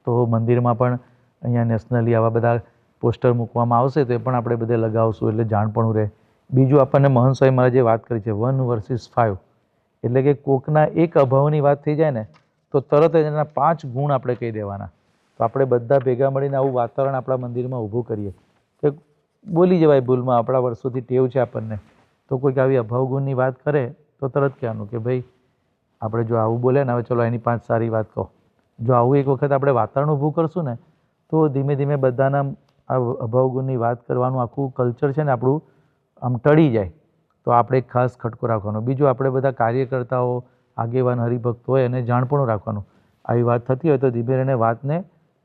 તો મંદિરમાં પણ અહીંયા નેશનલી આવા બધા પોસ્ટર મૂકવામાં આવશે, તો એ પણ આપણે બધે લગાવશું એટલે જાણપણું રહે. બીજું આપણને મહંત સ્વામી મહારાજે વાત કરી છે 1 versus 5, એટલે કે કોકના એક અભાવની વાત થઈ જાય ને તો તરત જ એના 5 ગુણ આપણે કહી દેવાના. તો આપણે બધા ભેગા મળીને આવું વાતાવરણ આપણા મંદિરમાં ઊભું કરીએ કે બોલી જવાય ભૂલમાં, આપણા વર્ષોથી ટેવ છે આપણને. તો કોઈક આવી અભાવ ગુણની વાત કરે તો તરત કહેવાનું કે ભાઈ આપણે જો આવું બોલે ને, હવે ચલો એની 5 સારી વાત કહો. જો આવું એક વખત આપણે વાતાવરણ ઊભું કરશું ને તો ધીમે ધીમે બધાના આ અભાવ ગુણની વાત કરવાનું આખું કલ્ચર છે ને આપણું આમ ટળી જાય. તો આપણે એક ખાસ ખટકો રાખવાનો. બીજું, આપણે બધા કાર્યકર્તાઓ, આગેવાન, હરિભક્તો હોય એને જાણપણું રાખવાનું. આવી વાત થતી હોય તો ધીમે રહીને વાતને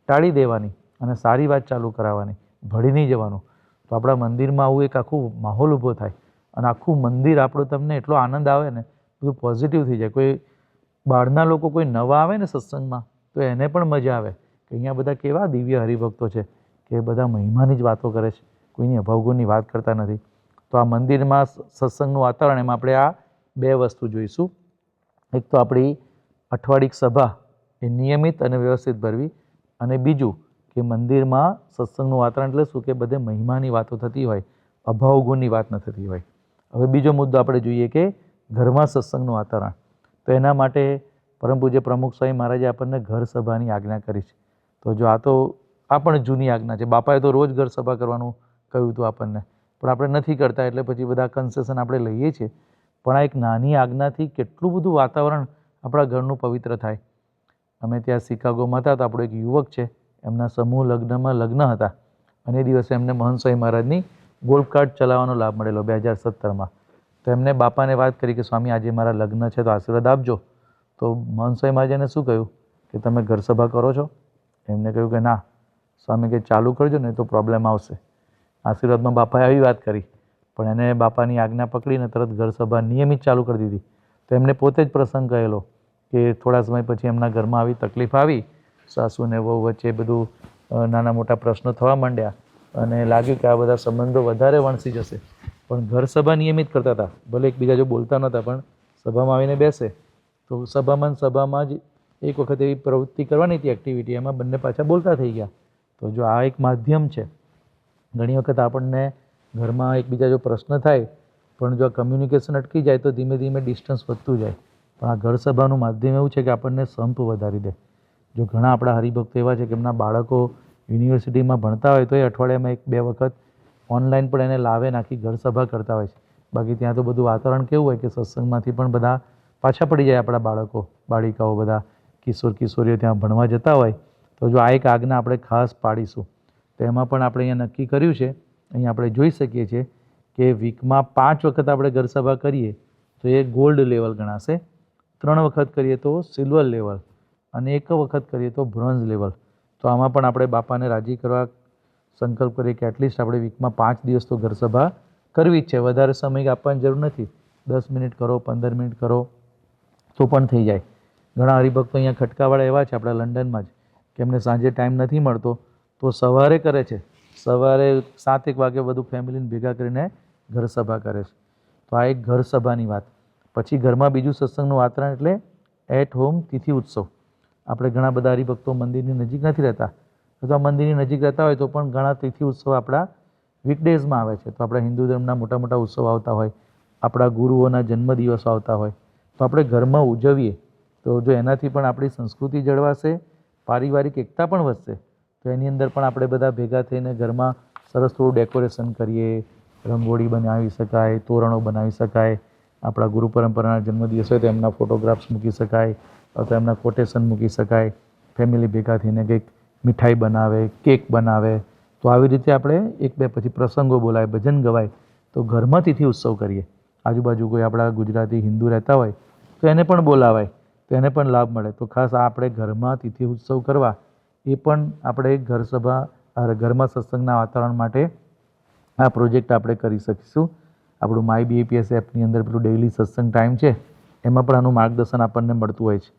ટાળી દેવાની અને સારી વાત ચાલુ કરાવવાની, ભળી નહીં જવાનું. તો આપણા મંદિરમાં આવું એક આખું માહોલ ઊભો થાય અને આખું મંદિર આપણો તમને એટલો આનંદ આવે ને, બધું પોઝિટિવ થઈ જાય. કોઈ બહારના લોકો કોઈ નવા આવે ને સત્સંગમાં તો એને પણ મજા આવે કે અહીંયા બધા કેવા દિવ્ય હરિભક્તો છે કે બધા મહિમાની જ વાતો કરે છે, કોઈની અભાવગુણની વાત કરતા નથી. તો આ મંદિરમાં સત્સંગનું વાતાવરણ, એમાં આપણે આ 2 વસ્તુ જોઈશું. એક તો આપણી અઠવાડિક સભા એ નિયમિત અને વ્યવસ્થિત ભરવી, અને બીજું કે મંદિરમાં સત્સંગનું વાતાવરણ એટલે શું કે બધે મહિમાની વાતો થતી હોય, અભાવગુણની વાત ન થતી હોય. હવે બીજો મુદ્દો આપણે જોઈએ કે ઘરમાં સત્સંગનું વાતાવરણ. તો એના માટે પરમ પૂજ્ય પ્રમુખ સ્વામી મહારાજે આપણને ઘર સભાની આજ્ઞા કરી છે. તો જો આ પણ જૂની આજ્ઞા છે. બાપાએ તો રોજ ઘર સભા કરવાનું કહ્યું હતું આપણને, પણ આપણે નથી કરતા એટલે પછી બધા કન્સેશન આપણે લઈએ છીએ. પણ આ એક નાની આજ્ઞાથી કેટલું બધું વાતાવરણ આપણા ઘરનું પવિત્ર થાય. અમે ત્યાં શિકાગોમાં હતા તો આપણો એક યુવક છે, એમના સમૂહ લગ્ન હતા, અને એ દિવસે એમને મહંત સ્વામી મહારાજની ગોલ્ફ કાર્ટ ચલાવવાનો લાભ મળેલો 2017માં. તો એમને બાપાને વાત કરી કે સ્વામી આજે મારા લગ્ન છે તો આશીર્વાદ આપજો. તો મહંત સ્વામી મહારાજને શું કહ્યું કે તમે ઘર સભા કરો છો? એમને કહ્યું કે ના. સ્વામી કે ચાલુ કરજો ને તો પ્રોબ્લેમ આવશે. આશીર્વાદમાં બાપાએ આવી વાત કરી, પણ એને બાપાની આજ્ઞા પકડીને તરત ઘર સભા નિયમિત ચાલુ કરી દીધી. તો એમને પોતે જ પ્રસંગ કહેલો કે થોડા સમય પછી એમના ઘરમાં આવી તકલીફ આવી, સાસુ ને વહુ વચ્ચે બધું નાના મોટા પ્રશ્નો થવા માંડ્યા, અને લાગ્યું કે આ બધા સંબંધો વધારે વણસી જશે. પણ ઘર સભા નિયમિત કરતા હતા, ભલે એકબીજા જો બોલતા નહોતા, પણ સભામાં આવીને બેસે તો સભામાં જ એક વખત એવી પ્રવૃત્તિ કરવાની હતી, એક્ટિવિટી, એમાં બંને પાછા બોલતા થઈ ગયા. તો જો આ એક માધ્યમ છે. ઘણી વખત આપણને ઘરમાં એકબીજા જો પ્રશ્ન થાય, પણ જો કમ્યુનિકેશન અટકી જાય તો ધીમે ધીમે ડિસ્ટન્સ વધતું જાય. પણ આ ઘર સભાનું માધ્યમ એવું છે કે આપણને સંપ વધારી દે. જો ઘણા આપણા હરિભક્તો એવા છે કે એમના બાળકો યુનિવર્સિટીમાં ભણતા હોય તો એ અઠવાડિયામાં 1-2 વખત ઓનલાઈન પણ એને લાવે નાખી ઘર સભા કરતા હોય છે. બાકી ત્યાં તો બધું વાતાવરણ કેવું હોય કે સત્સંગમાંથી પણ બધા પાછા પડી જાય. આપણા બાળકો, બાળિકાઓ, બધા કિશોરીઓ ત્યાં ભણવા જતા હોય. તો જો આ એક આજ્ઞા આપણે ખાસ પાડીશું. તો એમાં પણ આપણે અહીંયા નક્કી કર્યું છે, અહીંયા આપણે જોઈ શકીએ છીએ કે વીકમાં 5 વખત આપણે ઘર સભા કરીએ તો એ ગોલ્ડ લેવલ ગણાશે, 3 વખત કરીએ તો સિલ્વર લેવલ, અને 1 વખત કરીએ તો બ્રોન્ઝ લેવલ. તો આમાં પણ આપણે બાપાને રાજી કરવા સંકલ્પ કરીએ કે એટલીસ્ટ આપણે વીકમાં 5 દિવસ તો ઘર સભા કરવી જ છે. વધારે સમય આપવાની જરૂર નથી, 10 મિનિટ કરો, 15 મિનિટ કરો તો પણ થઈ જાય. ઘણા હરિભક્તો અહીંયા ખટકાવાળા એવા છે આપણા લંડનમાં જ કે એમને સાંજે ટાઈમ નથી મળતો તો સવારે કરે છે. સવારે 7-1 વાગે બધું ફેમિલીને ભેગા કરીને ઘર સભા કરે છે. તો આ એક ઘર સભાની વાત. પછી ઘરમાં બીજું સત્સંગનું વાતાવરણ એટલે એટ હોમ તિથિ ઉત્સવ. આપણે ઘણા બધા હરિભક્તો મંદિરની નજીક નથી રહેતા, અથવા મંદિરની નજીક રહેતા હોય તો પણ ઘણા તિથિ ઉત્સવ આપણા વીકડેઝમાં આવે છે. તો આપણા હિન્દુ ધર્મના મોટા મોટા ઉત્સવ આવતા હોય, આપણા ગુરુઓના જન્મદિવસો આવતા હોય, તો આપણે ઘરમાં ઉજવીએ તો જો એનાથી પણ આપણી સંસ્કૃતિ જળવાશે, પારિવારિક એકતા પણ વધશે. તો એની અંદર પણ આપણે બધા ભેગા થઈને ઘરમાં સરસ થોડું ડેકોરેશન કરીએ, રંગોળી બનાવી શકાય, તોરણો બનાવી શકાય, આપણા ગુરુ પરંપરાના જન્મદિવસ હોય તો એમના ફોટોગ્રાફ્સ મૂકી શકાય, અથવા એમના કોટેશન મૂકી શકાય. ફેમિલી ભેગા થઈને કંઈક મીઠાઈ બનાવે, કેક બનાવે. તો આવી રીતે આપણે એક બે પછી પ્રસંગો બોલાય, ભજન ગવાય, તો ઘરમાં તિથિ ઉત્સવ કરીએ. આજુબાજુ કોઈ આપણા ગુજરાતી હિન્દુ રહેતા હોય તો એને પણ બોલાવાય, તો એને પણ લાભ મળે. તો ખાસ આ આપણે ઘરમાં તિથિ ઉત્સવ કરવા, એ પણ આપણે ઘર સભા ઘરમાં સત્સંગના વાતાવરણ માટે આ પ્રોજેક્ટ આપણે કરી શકીશું. આપણું માય BAPS એપની અંદર પેલું ડેઇલી સત્સંગ ટાઈમ છે, એમાં પણ આનું માર્ગદર્શન આપણને મળતું હોય છે.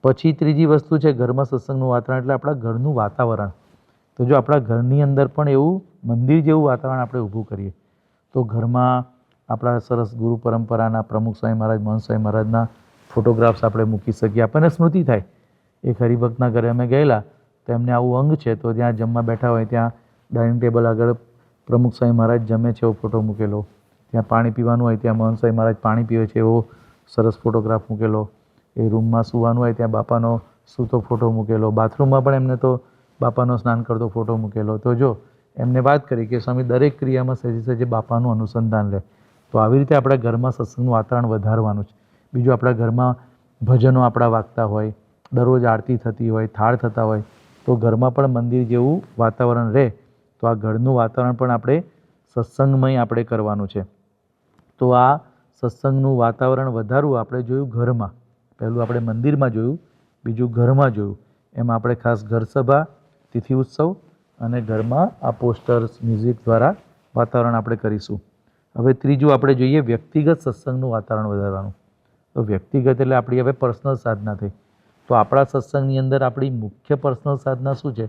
પછી ત્રીજી વસ્તુ છે ઘરમાં સત્સંગનું વાતાવરણ, એટલે આપણા ઘરનું વાતાવરણ. તો જો આપણા ઘરની અંદર પણ એવું મંદિર જેવું વાતાવરણ આપણે ઊભું કરીએ, તો ઘરમાં આપણા સરસ ગુરુ પરંપરાના પ્રમુખ સ્વામી મહારાજ, મહંત સ્વામી મહારાજના ફોટોગ્રાફ્સ આપણે મૂકી શકીએ. આપણને સ્મૃતિ થાય. એક હરિભક્તના ઘરે અમે ગયેલા તો એમને આવું અંગ છે, તો ત્યાં જમવા બેઠા હોય ત્યાં ડાઇનિંગ ટેબલ આગળ પ્રમુખ સ્વામી મહારાજ જમે છે એવો ફોટો મૂકેલો, ત્યાં પાણી પીવાનું હોય ત્યાં મહંત સ્વામી મહારાજ પાણી પીવે છે એવો સરસ ફોટોગ્રાફ મૂકેલો, એ રૂમમાં સૂવાનું હોય ત્યાં બાપાનો સૂતો ફોટો મૂકેલો, બાથરૂમમાં પણ એમને તો બાપાનો સ્નાન કરતો ફોટો મૂકેલો. તો જો એમને વાત કરી કે સ્વામી દરેક ક્રિયામાં સહેજે સહેજે બાપાનું અનુસંધાન લે. તો આવી રીતે આપણા ઘરમાં સત્સંગનું વાતાવરણ વધારવાનું છે. બીજું આપણા ઘરમાં ભજનો આપણા વાગતા હોય, દરરોજ આરતી થતી હોય, થાળ થતા હોય, તો ઘરમાં પણ મંદિર જેવું વાતાવરણ રહે. તો આ ઘરનું વાતાવરણ પણ આપણે સત્સંગમય આપણે કરવાનું છે. તો આ સત્સંગનું વાતાવરણ વધારવું આપણે જોયું ઘરમાં. પહેલું આપણે મંદિરમાં જોયું, બીજું ઘરમાં જોયું. એમાં આપણે ખાસ ઘર સભા, તિથિ ઉત્સવ અને ઘરમાં આ પોસ્ટર્સ, મ્યુઝિક દ્વારા વાતાવરણ આપણે કરીશું. હવે ત્રીજું આપણે જોઈએ વ્યક્તિગત સત્સંગનું વાતાવરણ વધારવાનું. તો વ્યક્તિગત એટલે આપણી હવે પર્સનલ સાધના થઈ. તો આપણા સત્સંગની અંદર આપણી મુખ્ય પર્સનલ સાધના શું છે?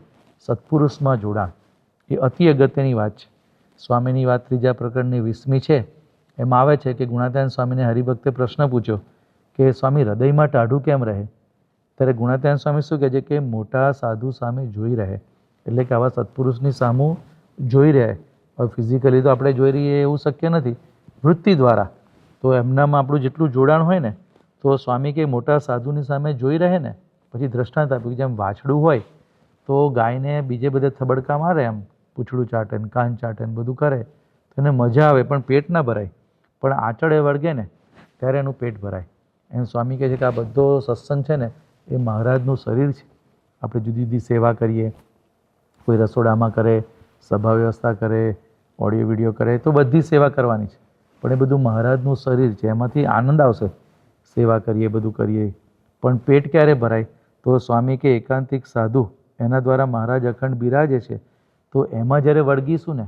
સત્પુરુષમાં જોડાણ. એ અતિ અગત્યની વાત છે. સ્વામીની વાત 3જા પ્રકરણની 20મી છે. એમાં આવે છે કે ગુણાત્યાન સ્વામીને હરિભક્તે પ્રશ્ન પૂછ્યો કે સ્વામી હૃદયમાં ટાઢું કેમ રહે? ત્યારે ગુણાત્યાન સ્વામી શું કહે છે કે મોટા સાધુ સામે જોઈ રહે, એટલે કે આવા સત્પુરુષની સામું જોઈ રહે. હવે ફિઝિકલી તો આપણે જોઈ રહીએ એવું શક્ય નથી, વૃત્તિ દ્વારા. તો એમનામાં આપણું જેટલું જોડાણ હોય ને, તો સ્વામી કે મોટા સાધુની સામે જોઈ રહે ને. પછી દ્રષ્ટાંત આપ્યું કે જેમ વાછડું હોય તો ગાયને બીજે બધે થબડકા મારે, એમ પૂંછડું ચાટે ને કાન ચાટે ને બધું કરે તો એને મજા આવે, પણ પેટ ના ભરાય. પણ આંચળે વળગે ને ત્યારે એનું પેટ ભરાય. એમ સ્વામી કહે છે કે આ બધો સત્સંગ છે ને એ મહારાજનું શરીર છે. આપણે જુદી જુદી સેવા કરીએ, કોઈ રસોડામાં કરે, સભા વ્યવસ્થા કરે, ઓડિયો વિડીયો કરે, તો બધી સેવા કરવાની છે. પણ એ બધું મહારાજનું શરીર છે, એમાંથી આનંદ આવશે. સેવા કરીએ, બધું કરીએ, પણ પેટ ક્યારે ભરાય? તો સ્વામી કે એકાંતિક સાધુ એના દ્વારા મહારાજ અખંડ બિરાજે છે, તો એમાં જ્યારે વળગીશું ને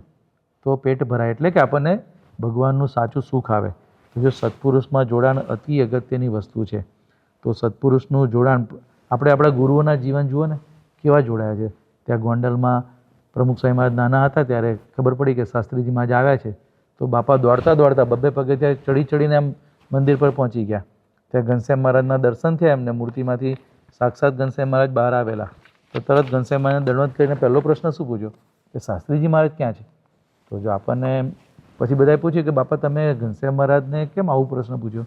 તો પેટ ભરાય, એટલે કે આપણને ભગવાનનું સાચું સુખ આવે. જો સત્પુરુષમાં જોડાણ અતિ અગત્યની વસ્તુ છે. તો સત્પુરુષનું જોડાણ આપણે આપણા ગુરુઓના જીવન જુઓ ને કેવા જોડાયા છે. ત્યાં ગોંડલમાં પ્રમુખ સ્વામી મહારાજ નાના હતા ત્યારે ખબર પડી કે શાસ્ત્રીજી મહારાજ આવ્યા છે, તો બાપા દોડતા દોડતા 2 પગથિયાં ચડી ચડીને એમ મંદિર પર પહોંચી ગયા. ત્યાં ઘનશ્યામ મહારાજના દર્શન થયા એમને, મૂર્તિમાંથી સાક્ષાત ઘનશ્યામ મહારાજ બહાર આવેલા. તો તરત ઘનશ્યામ મહારાજને દંડવત કરીને પહેલો પ્રશ્ન શું પૂછ્યો કે શાસ્ત્રીજી મહારાજ ક્યાં છે? તો જો આપણને પછી બધાએ પૂછ્યું કે બાપા તમે ઘનશ્યામ મહારાજને કેમ આવું પ્રશ્ન પૂછ્યો?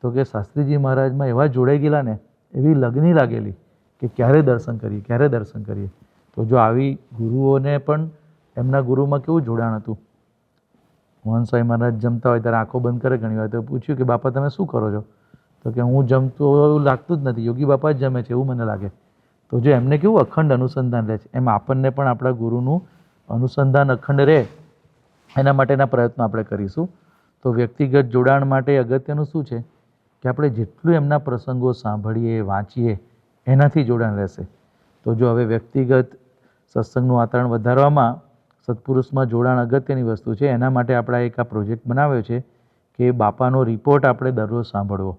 તો કે શાસ્ત્રીજી મહારાજમાં એવા જોડાઈ ગયેલા ને, એવી લગની લાગેલી કે ક્યારે દર્શન કરીએ, ક્યારે દર્શન કરીએ. તો જો આવી ગુરુઓને પણ એમના ગુરુમાં કેવું જોડાણ હતું. મહંત સ્વામી મહારાજ જમતા હોય ત્યારે આંખો બંધ કરે ઘણી વાર, તો પૂછ્યું કે બાપા તમે શું કરો છો? તો કે હું જમતો એવું લાગતું જ નથી, યોગી બાપા જ જમે છે એવું મને લાગે. તો જો એમને કેવું અખંડ અનુસંધાન રહે છે, એમ આપણને પણ આપણા ગુરુનું અનુસંધાન અખંડ રહે એના માટેના પ્રયત્નો આપણે કરીશું. તો વ્યક્તિગત જોડાણ માટે અગત્યનું શું છે કે આપણે જેટલું એમના પ્રસંગો સાંભળીએ, વાંચીએ, એનાથી જોડાણ રહેશે. તો જો હવે વ્યક્તિગત સત્સંગનું વાતાવરણ વધારવામાં સત્પુરુષમાં જોડાણ અગત્યની વસ્તુ છે. એના માટે આપણે એક આ પ્રોજેક્ટ બનાવ્યો છે કે બાપાનો રિપોર્ટ આપણે દરરોજ સાંભળવો.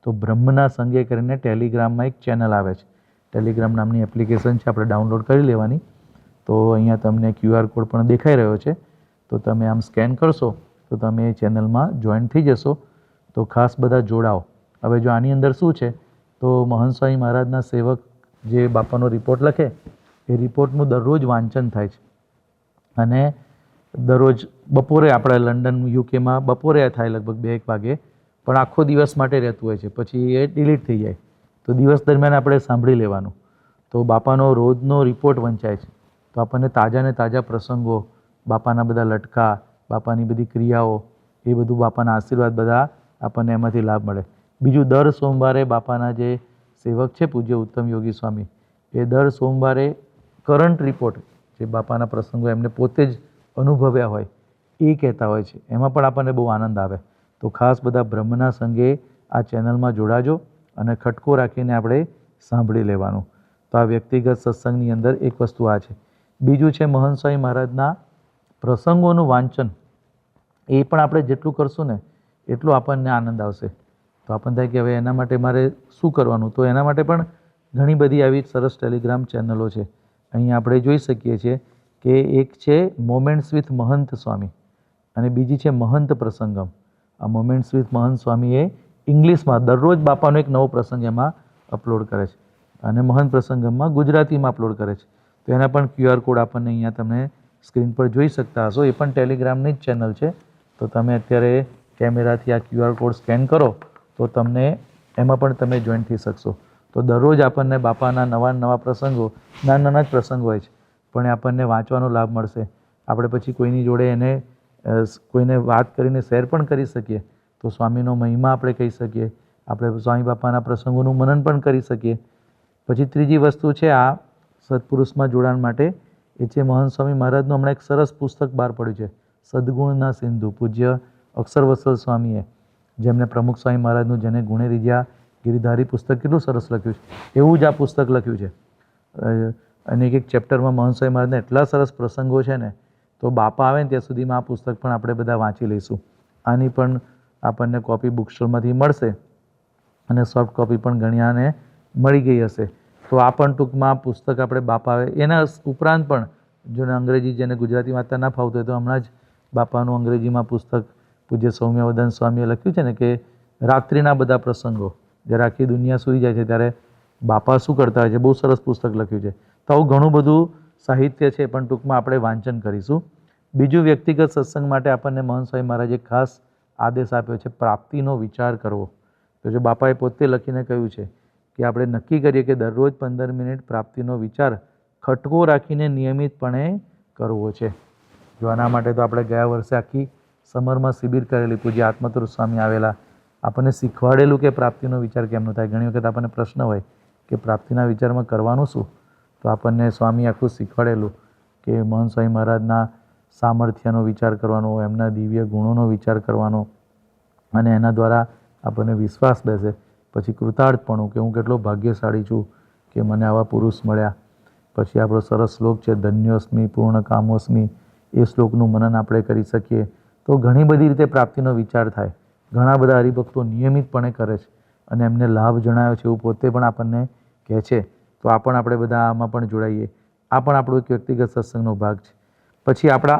તો બ્રહ્મના સંગે કરીને ટેલિગ્રામમાં એક ચેનલ આવે છે, ટેલિગ્રામ નામની એપ્લિકેશન છે, આપણે ડાઉનલોડ કરી લેવાની. તો અહીંયા તમને QR કોડ પણ દેખાઈ રહ્યો છે, તો તમે આમ સ્કેન કરશો તો તમે એ ચેનલમાં જોઈન થઈ જશો. તો ખાસ બધા જોડાઓ. હવે જો આની અંદર શું છે તો મહંત સ્વામી મહારાજના સેવક જે બાપાનો રિપોર્ટ લખે એ રિપોર્ટનું દરરોજ વાંચન થાય છે અને દરરોજ બપોરે આપણે લંડન યુકેમાં બપોરે થાય લગભગ 2-1 વાગે, પણ આખો દિવસ માટે રહેતું હોય છે, પછી એ ડિલીટ થઈ જાય. તો દિવસ દરમિયાન આપણે સાંભળી લેવાનું. તો બાપાનો રોજનો રિપોર્ટ વંચાય છે. તો આપણને તાજા ને તાજા પ્રસંગો, બાપાના બધા લટકા, બાપાની બધી ક્રિયાઓ, એ બધું બાપાના આશીર્વાદ બધા આપણને એમાંથી લાભ મળે. બીજું, દર સોમવારે બાપાના જે સેવક છે પૂજ્ય ઉત્તમ યોગી સ્વામી, એ દર સોમવારે કરંટ રિપોર્ટ જે બાપાના પ્રસંગો એમને પોતે જ અનુભવ્યા હોય એ કહેતા હોય છે. એમાં પણ આપણને બહુ આનંદ આવે. તો ખાસ બધા બ્રહ્મના સંગે આ ચેનલમાં જોડાજો અને ખટકો રાખીને આપણે સાંભળી લેવાનું. તો આ વ્યક્તિગત સત્સંગની અંદર એક વસ્તુ આ છે. બીજું છે મહંત સ્વામી મહારાજના પ્રસંગોનું વાંચન. એ પણ આપણે જેટલું કરશું ને એટલું આપણને આનંદ આવશે. તો આપણને થાય કે હવે એના માટે મારે શું કરવાનું? તો એના માટે પણ ઘણી બધી આવી સરસ ટેલિગ્રામ ચેનલો છે. અહીં આપણે જોઈ શકીએ છીએ કે એક છે મોમેન્ટ્સ વિથ મહંત સ્વામી અને બીજી છે મહંત પ્રસંગમ. આ મોમેન્ટ્સ વિથ મહંત સ્વામી એ ઇંગ્લિશમાં દરરોજ બાપાનો એક નવો પ્રસંગ એમાં અપલોડ કરે છે અને મહંત પ્રસંગમમાં ગુજરાતીમાં અપલોડ કરે છે. તો એના પણ QR કોડ આપણને અહીંયા તમે સ્ક્રીન પર જોઈ શકતા હશો. એ પણ ટેલિગ્રામની જ ચેનલ છે. તો તમે અત્યારે કેમેરાથી આ QR કોડ સ્કેન કરો તો તમને એમાં પણ તમે જોઈન થઈ શકશો. તો દરરોજ આપણને બાપાના નવા પ્રસંગો, નાના જ પ્રસંગો હોય છે, પણ એ આપણને વાંચવાનો લાભ મળશે. આપણે પછી કોઈની જોડે એને કોઈને વાત કરીને શેર પણ કરી શકીએ. તો સ્વામીનો મહિમા આપણે કહી શકીએ, આપણે સ્વામી બાપાના પ્રસંગોનું મનન પણ કરી શકીએ. પછી ત્રીજી વસ્તુ છે આ સત્પુરુષમાં જોડાણ માટે, એ છે મહંત સ્વામી મહારાજનું હમણાં એક સરસ પુસ્તક બહાર પડ્યું છે, સદગુણના સિંધુ, પૂજ્ય અક્ષરવત્સલ સ્વામીએ, જેમને પ્રમુખ સ્વામી મહારાજનું જેને ગુણે રીઝ્યા ગિરિધારી પુસ્તક કેટલું સરસ લખ્યું છે, એવું જ આ પુસ્તક લખ્યું છે. અને એક ચેપ્ટરમાં મહંત સ્વામી મહારાજના એટલા સરસ પ્રસંગો છે ને, તો બાપા આવે ને ત્યાં સુધીમાં આ પુસ્તક પણ આપણે બધા વાંચી લઈશું. આની પણ આપણને કોપી બુક સ્ટોરમાંથી મળશે અને સોફ્ટ કોપી પણ ઘણીયાને મળી ગઈ હશે. તો આ પણ ટૂંકમાં પુસ્તક આપણે બાપા આવે એના ઉપરાંત પણ જોને અંગ્રેજી જેને ગુજરાતી વાંચતા ના ફાવતું હોય તો હમણાં જ બાપાનું અંગ્રેજીમાં પુસ્તક પૂજ્ય સૌમ્યવદન સ્વામીએ લખ્યું છે ને કે રાત્રિના બધા પ્રસંગો, જ્યારે આખી દુનિયા સૂઈ જાય છે ત્યારે બાપા શું કરતા હોય છે, બહુ સરસ પુસ્તક લખ્યું છે. તો આવું ઘણું બધું સાહિત્ય છે, પણ ટૂંકમાં આપણે વાંચન કરીશું. બીજું, વ્યક્તિગત સત્સંગ માટે આપણને મહંત સ્વામી મહારાજે ખાસ આદેશ આપ્યો છે, પ્રાપ્તિનો વિચાર કરવો. તો જો બાપાએ પોતે લખીને કહ્યું છે કે આપણે નક્કી કરીએ કે દરરોજ 15 મિનિટ પ્રાપ્તિનો વિચાર ખટકો રાખીને નિયમિતપણે કરવો છે. જો આના માટે તો આપણે ગયા વર્ષે આખી સમરમાં શિબિર કરેલી, પૂજ્ય આત્મતુર સ્વામી આવેલા, આપણને શીખવાડેલું કે પ્રાપ્તિનો વિચાર કેમનો થાય. ઘણી વખત આપણને પ્રશ્ન હોય કે પ્રાપ્તિના વિચારમાં કરવાનું શું, તો આપણને સ્વામી આખું શીખવાડેલું કે મહંત સ્વામી મહારાજના સામર્થ્યનો વિચાર કરવાનો, એમના દિવ્ય ગુણોનો વિચાર કરવાનો, અને એના દ્વારા આપણને વિશ્વાસ બેસે. પછી કૃતાર્થપણું કે હું કેટલો ભાગ્યશાળી છું કે મને આવા પુરુષ મળ્યા. પછી આપણો સરસ શ્લોક છે ધન્યોસ્મિ પૂર્ણ કામોસ્મિ, એ શ્લોકનું મનન આપણે કરી શકીએ. તો ઘણી બધી રીતે પ્રાપ્તિનો વિચાર થાય. ઘણા બધા હરિભક્તો નિયમિતપણે કરે છે અને એમને લાભ જણાવ્યો છે એવું પોતે પણ આપણને કહે છે. તો આ પણ આપણે બધા આમાં પણ જોડાઈએ. આ પણ આપણો એક વ્યક્તિગત સત્સંગનો ભાગ છે. પછી આપણા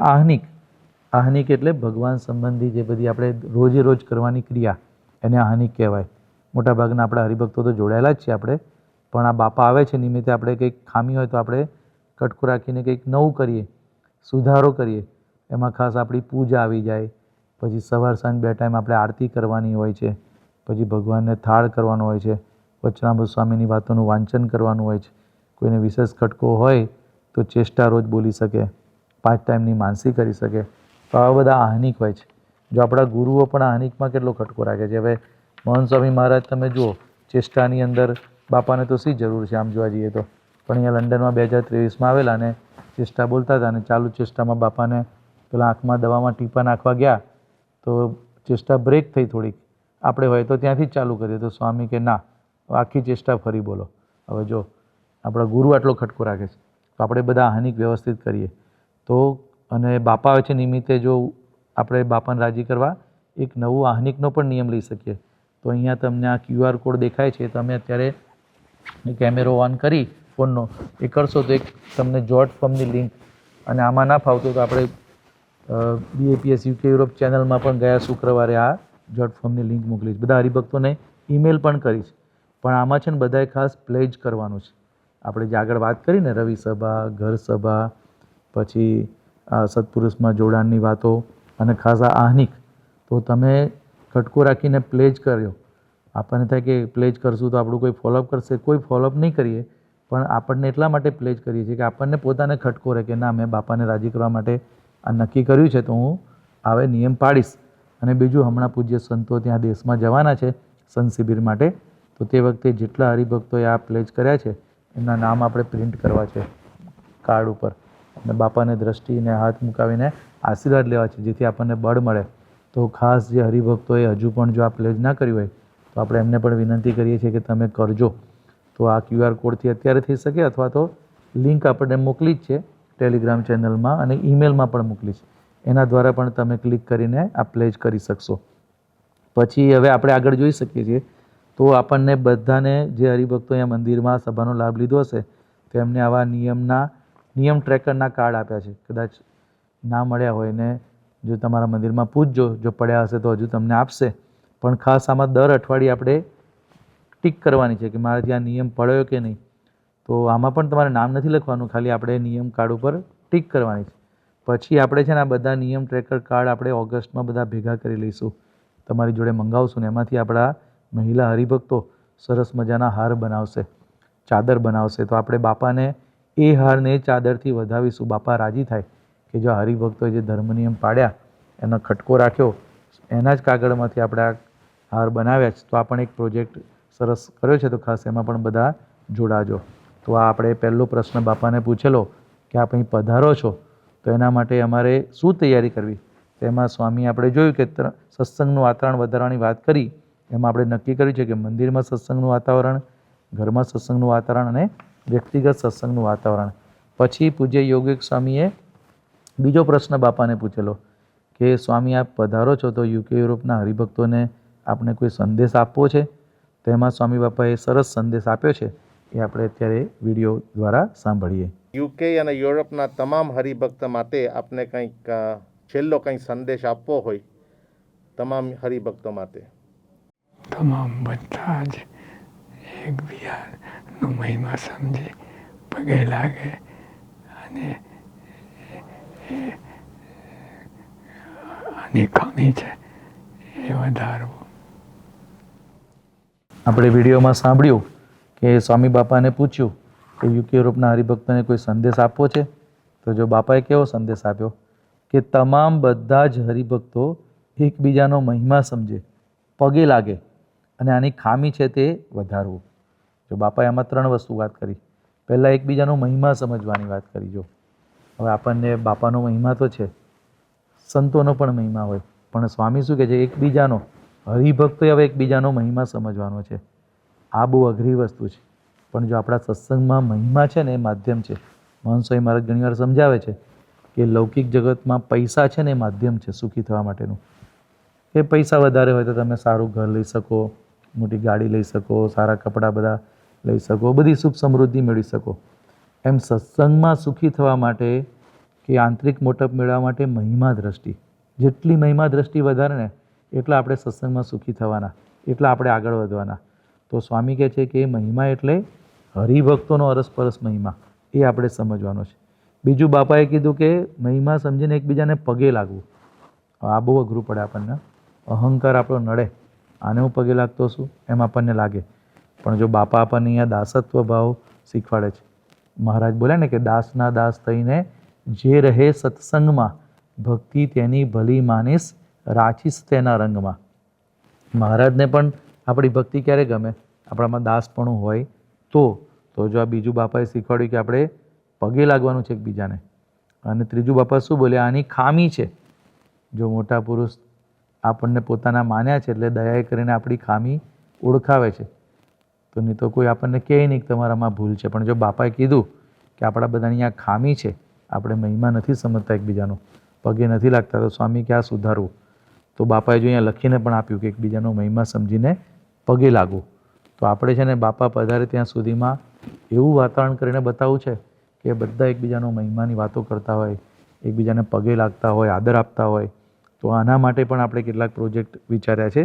આહનિક એટલે ભગવાન સંબંધી જે બધી આપણે રોજે રોજ કરવાની ક્રિયા, એને આહનિક કહેવાય. મોટાભાગના આપણા હરિભક્તો તો જોડાયેલા જ છે આપણે, પણ આ બાપા આવે છે નિમિત્તે આપણે કંઈક ખામી હોય તો આપણે કટકો રાખીને કંઈક નવું કરીએ, સુધારો કરીએ. એમાં ખાસ આપણી પૂજા આવી જાય. પછી સવાર સાંજ 2 ટાઈમ આપણે આરતી કરવાની હોય છે. પછી ભગવાનને થાળ કરવાનો હોય છે. વચનામૃત સ્વામીની વાતોનું વાંચન કરવાનું હોય છે. કોઈને વિશેષ ખટકો હોય તો ચેષ્ટા રોજ બોલી શકે, 5 ટાઈમની માનસી કરી શકે. તો આવા બધા આહનિક હોય છે. જો આપણા ગુરુઓ પણ આહનિકમાં કેટલો ખટકો રાખે છે. હવે મહંત સ્વામી મહારાજ તમે જુઓ, ચેષ્ટાની અંદર બાપાને તો શી જરૂર છે આમ જોવા જઈએ તો, પણ અહીંયા લંડનમાં 2023માં આવેલા અને ચેષ્ટા બોલતા હતા અને ચાલુ ચેષ્ટામાં બાપાને પેલા આંખમાં દવામાં ટીપા નાખવા ગયા તો ચેષ્ટા બ્રેક થઈ થોડીક. આપણે હોય તો ત્યાંથી જ ચાલુ કરીએ, તો સ્વામી કે ના, આખી ચેષ્ટા ફરી બોલો. હવે જો આપણા ગુરુ આટલો ખટકો રાખે છે તો આપણે બધા આહનિક વ્યવસ્થિત કરીએ. તો અને બાપા આવે છે નિમિત્તે જો આપણે બાપાને રાજી કરવા એક નવું આહનિકનો પણ નિયમ લઈ શકીએ. તો અહીંયા તમને આ QR કોડ દેખાય છે, તમે અત્યારે કેમેરો ઓન કરી ફોનનો એ કરશો તો એક તમને જોટ ફોર્મની લિંક, અને આમાં ના ફાવતું તો આપણે BAPS UK યુરોપ ચેનલમાં પણ ગયા શુક્રવારે આ જોટ ફોર્મની લિંક મોકલીશ. બધા હરિભક્તોને ઈમેલ પણ કરીશ. પણ આમાં છે ને બધાએ ખાસ પ્લેજ કરવાનું છે. આપણે જે આગળ વાત કરીને રવિ સભા, ઘર સભા, પછી સત્પુરુષમાં જોડાણની વાતો અને ખાસ આ આહ્નિક, તો તમે ખટકો રાખીને પ્લેજ કર્યો. આપણને થાય કે પ્લેજ કરશું તો આપણું કોઈ ફોલોઅપ કરશે. કોઈ ફોલોઅપ નહીં કરીએ, પણ આપણને એટલા માટે પ્લેજ કરીએ છીએ કે આપણને પોતાને ખટકો રહે કે ના, મેં બાપાને રાજી કરવા માટે આ નક્કી કર્યું છે, તો હું આવે નિયમ પાડીશ. અને બીજું, હમણાં પૂજ્ય સંતો ત્યાં દેશમાં જવાના છે સંત શિબિર માટે, તો તે વખતે જેટલા હરિભક્તોએ આ પ્લેજ કર્યા છે એમના નામ આપણે પ્રિન્ટ કરવા છે કાર્ડ ઉપર, અને બાપાને દ્રષ્ટિને હાથ મુકાવીને આશીર્વાદ લેવા છે, જેથી આપણને બળ મળે. તો ખાસ જે હરિભક્તોએ હજુ પણ જો આ પ્લેજ ના કર્યું હોય, તો આપણે એમને પણ વિનંતી કરીએ છીએ કે તમે કરજો. તો આ QR કોડથી અત્યારે થઈ શકે, અથવા તો લિંક આપણને મોકલી જ છે ટેલિગ્રામ ચેનલમાં અને ઈમેલમાં પણ મોકલી છે. એના દ્વારા પણ તમે ક્લિક કરીને આ પ્લેજ કરી શકશો. પછી હવે આપણે આગળ જોઈ શકીએ છીએ. તો આપણને બધાને જે હરિભક્તો અહીંયા મંદિરમાં સભાનો લાભ લીધો હશે, તો એમને આવા નિયમ ટ્રેકરના કાર્ડ આપ્યા છે. કદાચ ના મળ્યા હોય ને જો તમારા મંદિરમાં પૂછજો, જો પડ્યા હશે તો હજુ તમને આપશે. પણ ખાસ આમાં દર અઠવાડિયે આપણે ટીક કરવાની છે કે મારે ત્યાં નિયમ પડ્યો કે નહીં. તો આમાં પણ તમારે નામ નથી લખવાનું, ખાલી આપણે નિયમ કાર્ડ ઉપર ટીક કરવાની છે. પછી આપણે છે ને આ બધા નિયમ ટ્રેકર કાર્ડ આપણે ઓગસ્ટમાં બધા ભેગા કરી લઈશું, તમારી જોડે મંગાવશું ને એમાંથી આપણા મહિલા હરિભક્તો સરસ મજાના હાર બનાવશે, ચાદર બનાવશે. તો આપણે બાપાને એ હારને ચાદરથી વધાવીશું. બાપા રાજી થાય કે જો હરિભક્તોએ જે ધર્મ નિયમ પાડ્યા એનો ખટકો રાખ્યો, એના જ કાગળમાંથી આપણે આ હાર બનાવ્યા છે. તો આ પણ એક પ્રોજેક્ટ સરસ કર્યો છે, તો ખાસ એમાં પણ બધા જોડાજો. તો આ આપણે પહેલો પ્રશ્ન બાપાને પૂછેલો કે આપ અહીં પધારો છો, તો એના માટે અમારે શું તૈયારી કરવી. તેમાં સ્વામી આપણે જોયું કે સત્સંગનું વાતાવરણ વધારવાની વાત કરી. એમાં આપણે નક્કી કર્યું છે કે મંદિરમાં સત્સંગનું વાતાવરણ, ઘરમાં સત્સંગનું વાતાવરણ અને વ્યક્તિગત સત્સંગનું વાતાવરણ. પછી પૂજ્ય યોગેશ સ્વામીએ બીજો પ્રશ્ન બાપાને પૂછેલો કે સ્વામી આપ પધારો છો, તો UK યુરોપના હરિભક્તોને આપને કોઈ સંદેશ આપવો છે. તો એમાં સ્વામી બાપાએ સરસ સંદેશ આપ્યો છે, એ આપણે અત્યારે વિડીયો દ્વારા સાંભળીએ. UK અને યુરોપના તમામ હરિભક્ત માટે આપને કંઈક છેલ્લો કંઈ સંદેશ આપવો હોય તમામ હરિભક્તો માટે. તમામ બધા જ એકબીજાનો મહિમા સમજી પગે લાગે અને આની કમી છે એ વધારવું. આપણે વિડીયોમાં સાંભળ્યું કે સ્વામી બાપાને પૂછ્યું કે UK યુરોપના હરિભક્તોને કોઈ સંદેશ આપવો છે. તો જો બાપાએ કેવો સંદેશ આપ્યો કે તમામ બધા જ હરિભક્તો એકબીજાનો મહિમા સમજે, પગે લાગે અને આની ખામી છે તે વધારવું. જો બાપાએ આમાં 3 વસ્તુ વાત કરી. પહેલાં એકબીજાનો મહિમા સમજવાની વાત કરી. જો હવે આપણને બાપાનો મહિમા તો છે, સંતોનો પણ મહિમા હોય, પણ સ્વામી શું કહે છે, એકબીજાનો હરિભક્તોએ હવે એકબીજાનો મહિમા સમજવાનો છે. આ બહુ અઘરી વસ્તુ છે, પણ જો આપણા સત્સંગમાં મહિમા છે ને એ માધ્યમ છે. મહંત સ્વામી મહારાજ ઘણીવાર સમજાવે છે કે લૌકિક જગતમાં પૈસા છે ને એ માધ્યમ છે સુખી થવા માટેનું. કે પૈસા વધારે હોય તો તમે સારું ઘર લઈ શકો, મોટી ગાડી લઈ શકો, સારા કપડાં બધા લઈ શકો, બધી સુખ સમૃદ્ધિ મેળવી શકો. એમ સત્સંગમાં સુખી થવા માટે કે આંતરિક મોટપ મેળવવા માટે મહિમા દ્રષ્ટિ, જેટલી મહિમા દ્રષ્ટિ વધારે ને એટલા આપણે સત્સંગમાં સુખી થવાના, એટલા આપણે આગળ વધવાના. તો સ્વામી કહે છે કે મહિમા એટલે હરિભક્તોનો અરસપરસ મહિમા, એ આપણે સમજવાનો છે. બીજું બાપાએ કીધું કે મહિમા સમજીને એકબીજાને પગે લાગવું. આ બહુ અઘરું પડે આપણને. અહંકાર આપણો નડે, આને હું પગે લાગતો છું એમ આપણને લાગે. પણ જો બાપા આપણને અહીંયા દાસત્વ ભાવ શીખવાડે છે. મહારાજ બોલ્યા ને કે દાસના દાસ થઈને જે રહે સત્સંગમાં, ભક્તિ તેની ભલી માનીશ રાચીશ તેના રંગમાં. મહારાજને પણ આપણી ભક્તિ ક્યારે ગમે, આપણામાં દાસપણું હોય તો. જો આ બીજું બાપાએ શીખવાડ્યું કે આપણે પગે લાગવાનું છે એકબીજાને. અને ત્રીજું બાપા શું બોલ્યા, આની ખામી છે. જો મોટા પુરુષ આપણને પોતાના માન્યા છે એટલે દયાએ કરીને આપણી ખામી ઓળખાવે છે. તો નહીં તો કોઈ આપણને કહે નહીં કે તમારામાં ભૂલ છે. પણ જો બાપાએ કીધું કે આપણા બધાની અહીંયા ખામી છે, આપણે મહિમા નથી સમજતા એકબીજાનો, પગે નથી લાગતા, તો સ્વામી ક્યાં સુધારવું. તો બાપાએ જો અહીંયા લખીને પણ આપ્યું કે એકબીજાનો મહિમા સમજીને પગે લાગવું. તો આપણે છે ને બાપા પધારે ત્યાં સુધીમાં એવું વાતાવરણ કરીને બતાવવું છે કે બધા એકબીજાનો મહિમાની વાતો કરતા હોય, એકબીજાને પગે લાગતા હોય, આદર આપતા હોય. તો આના માટે પણ આપણે કેટલાક પ્રોજેક્ટ વિચાર્યા છે.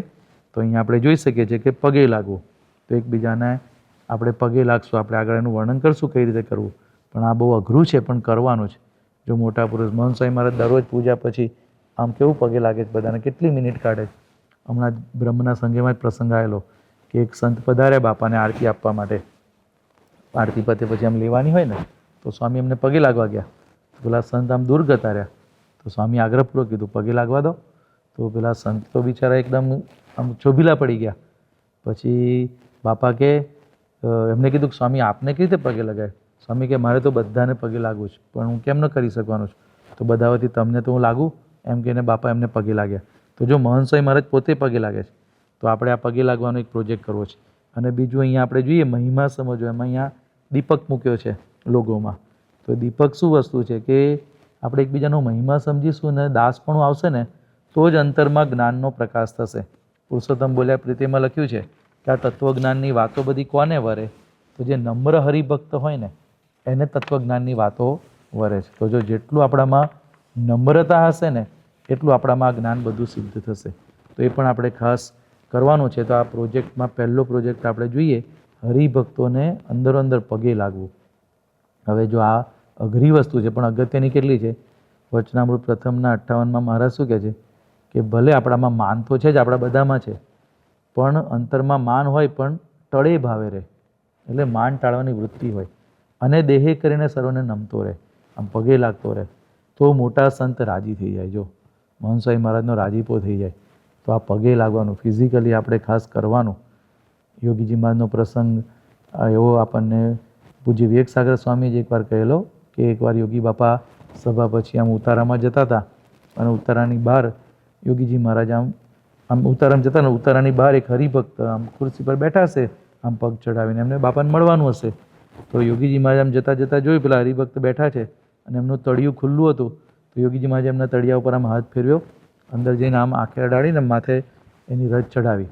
તો અહીંયા આપણે જોઈ શકીએ છીએ કે પગે લાગવું, તો એકબીજાને આપણે પગે લાગશું, આપણે આગળ એનું વર્ણન કરશું કઈ રીતે કરવું. પણ આ બહુ અઘરું છે, પણ કરવાનું છે. જો મોટા પુરુષ મહંત સ્વામી મહારાજ દરરોજ પૂજા પછી આમ કેવું પગે લાગે છે બધાને, કેટલી મિનિટ કાઢે છે. હમણાં જ બ્રહ્મના સંઘેમાં જ પ્રસંગ આવેલો કે એક સંત પધાર્યા બાપાને આરતી આપવા માટે. આરતી પતે પછી આમ લેવાની હોય ને, તો સ્વામી એમને પગે લાગવા ગયા. પેલા સંત આમ દૂર જતા રહ્યા, તો સ્વામી આગ્રહપૂર્વક કીધું પગે લાગવા દો. તો પેલા સંત તો બિચારા એકદમ આમ ચોભીલા પડી ગયા. પછી બાપા કે એમને કીધું કે સ્વામી આપને કેવી રીતે પગે લગાય? સ્વામી કે મારે તો બધાને પગે લાગવું છે, પણ હું કેમ ન કરી શકવાનું છું? તો બધા વતી તમને તો હું લાગુ, એમ કહીને બાપા એમને પગે લાગ્યા. તો જો મહંત સ્વામી મહારાજ પોતે પગે લાગે છે, તો આપણે આ પગે લાગવાનો એક પ્રોજેક્ટ કરવો છે. અને બીજું અહીંયા આપણે જોઈએ મહિમા સમજવો, એમાં અહીંયા દીપક મૂક્યો છે લોગોમાં. તો દીપક શું વસ્તુ છે કે આપણે એકબીજાનો મહિમા સમજીશું ને દાસપણું આવશે ને, તો જ અંતરમાં જ્ઞાનનો પ્રકાશ થશે. પુરુષોત્તમ બોલ્યા પ્રીતિમાં લખ્યું છે કે આ તત્વજ્ઞાનની વાતો બધી કોને વરે? તો જે નમ્ર હરિભક્ત હોય ને એને તત્વજ્ઞાનની વાતો વરે છે. તો જો જેટલું આપણામાં નમ્રતા હશે ને એટલું આપણામાં આ જ્ઞાન બધું સિદ્ધ થશે. તો એ પણ આપણે ખાસ કરવાનું છે. તો આ પ્રોજેક્ટમાં પહેલો પ્રોજેક્ટ આપણે જોઈએ હરિભક્તોને અંદરો અંદર પગે લાગવું. હવે જો આ અઘરી વસ્તુ છે, પણ અગત્યની કેટલી છે? વચનામૃત પ્રથમના 58માં મહારાજ શું કહે છે કે ભલે આપણામાં માન તો છે જ, આપણા બધામાં છે, પણ અંતરમાં માન હોય પણ ટળે ભાવે રહે. એટલે માન ટાળવાની વૃત્તિ હોય અને દેહે કરીને સર્વને નમતો રહે, આમ પગે લાગતો રહે, તો મોટા સંત રાજી થઈ જાય. જો મહંત સ્વામી મહારાજનો રાજીપો થઈ જાય. તો આ પગે લાગવાનું ફિઝિકલી આપણે ખાસ કરવાનું. યોગીજી મહારાજનો પ્રસંગ એવો આપણને પૂજ્ય વિવેકસાગર સ્વામી જ એકવાર કહેલો કે એકવાર યોગી બાપા સભા પછી આમ ઉતારામાં જતા હતા, અને ઉતારાની બહાર યોગીજી મહારાજ આમ ઉતારામાં જતા ને ઉતારાની બહાર એક હરિભક્ત આમ ખુરશી પર બેઠા હશે, આમ પગ ચડાવીને એમને બાપાને મળવાનું હશે. તો યોગીજી મહારાજ આમ જતાં જતાં જોયું પેલા હરિભક્ત બેઠા છે અને એમનું તળિયું ખુલ્લું હતું. તો યોગીજી મહારાજ એમના તળિયા ઉપર આમ હાથ ફેરવ્યો, અંદર જઈને આમ આંખે અડાડીને માથે એની રજ ચડાવી.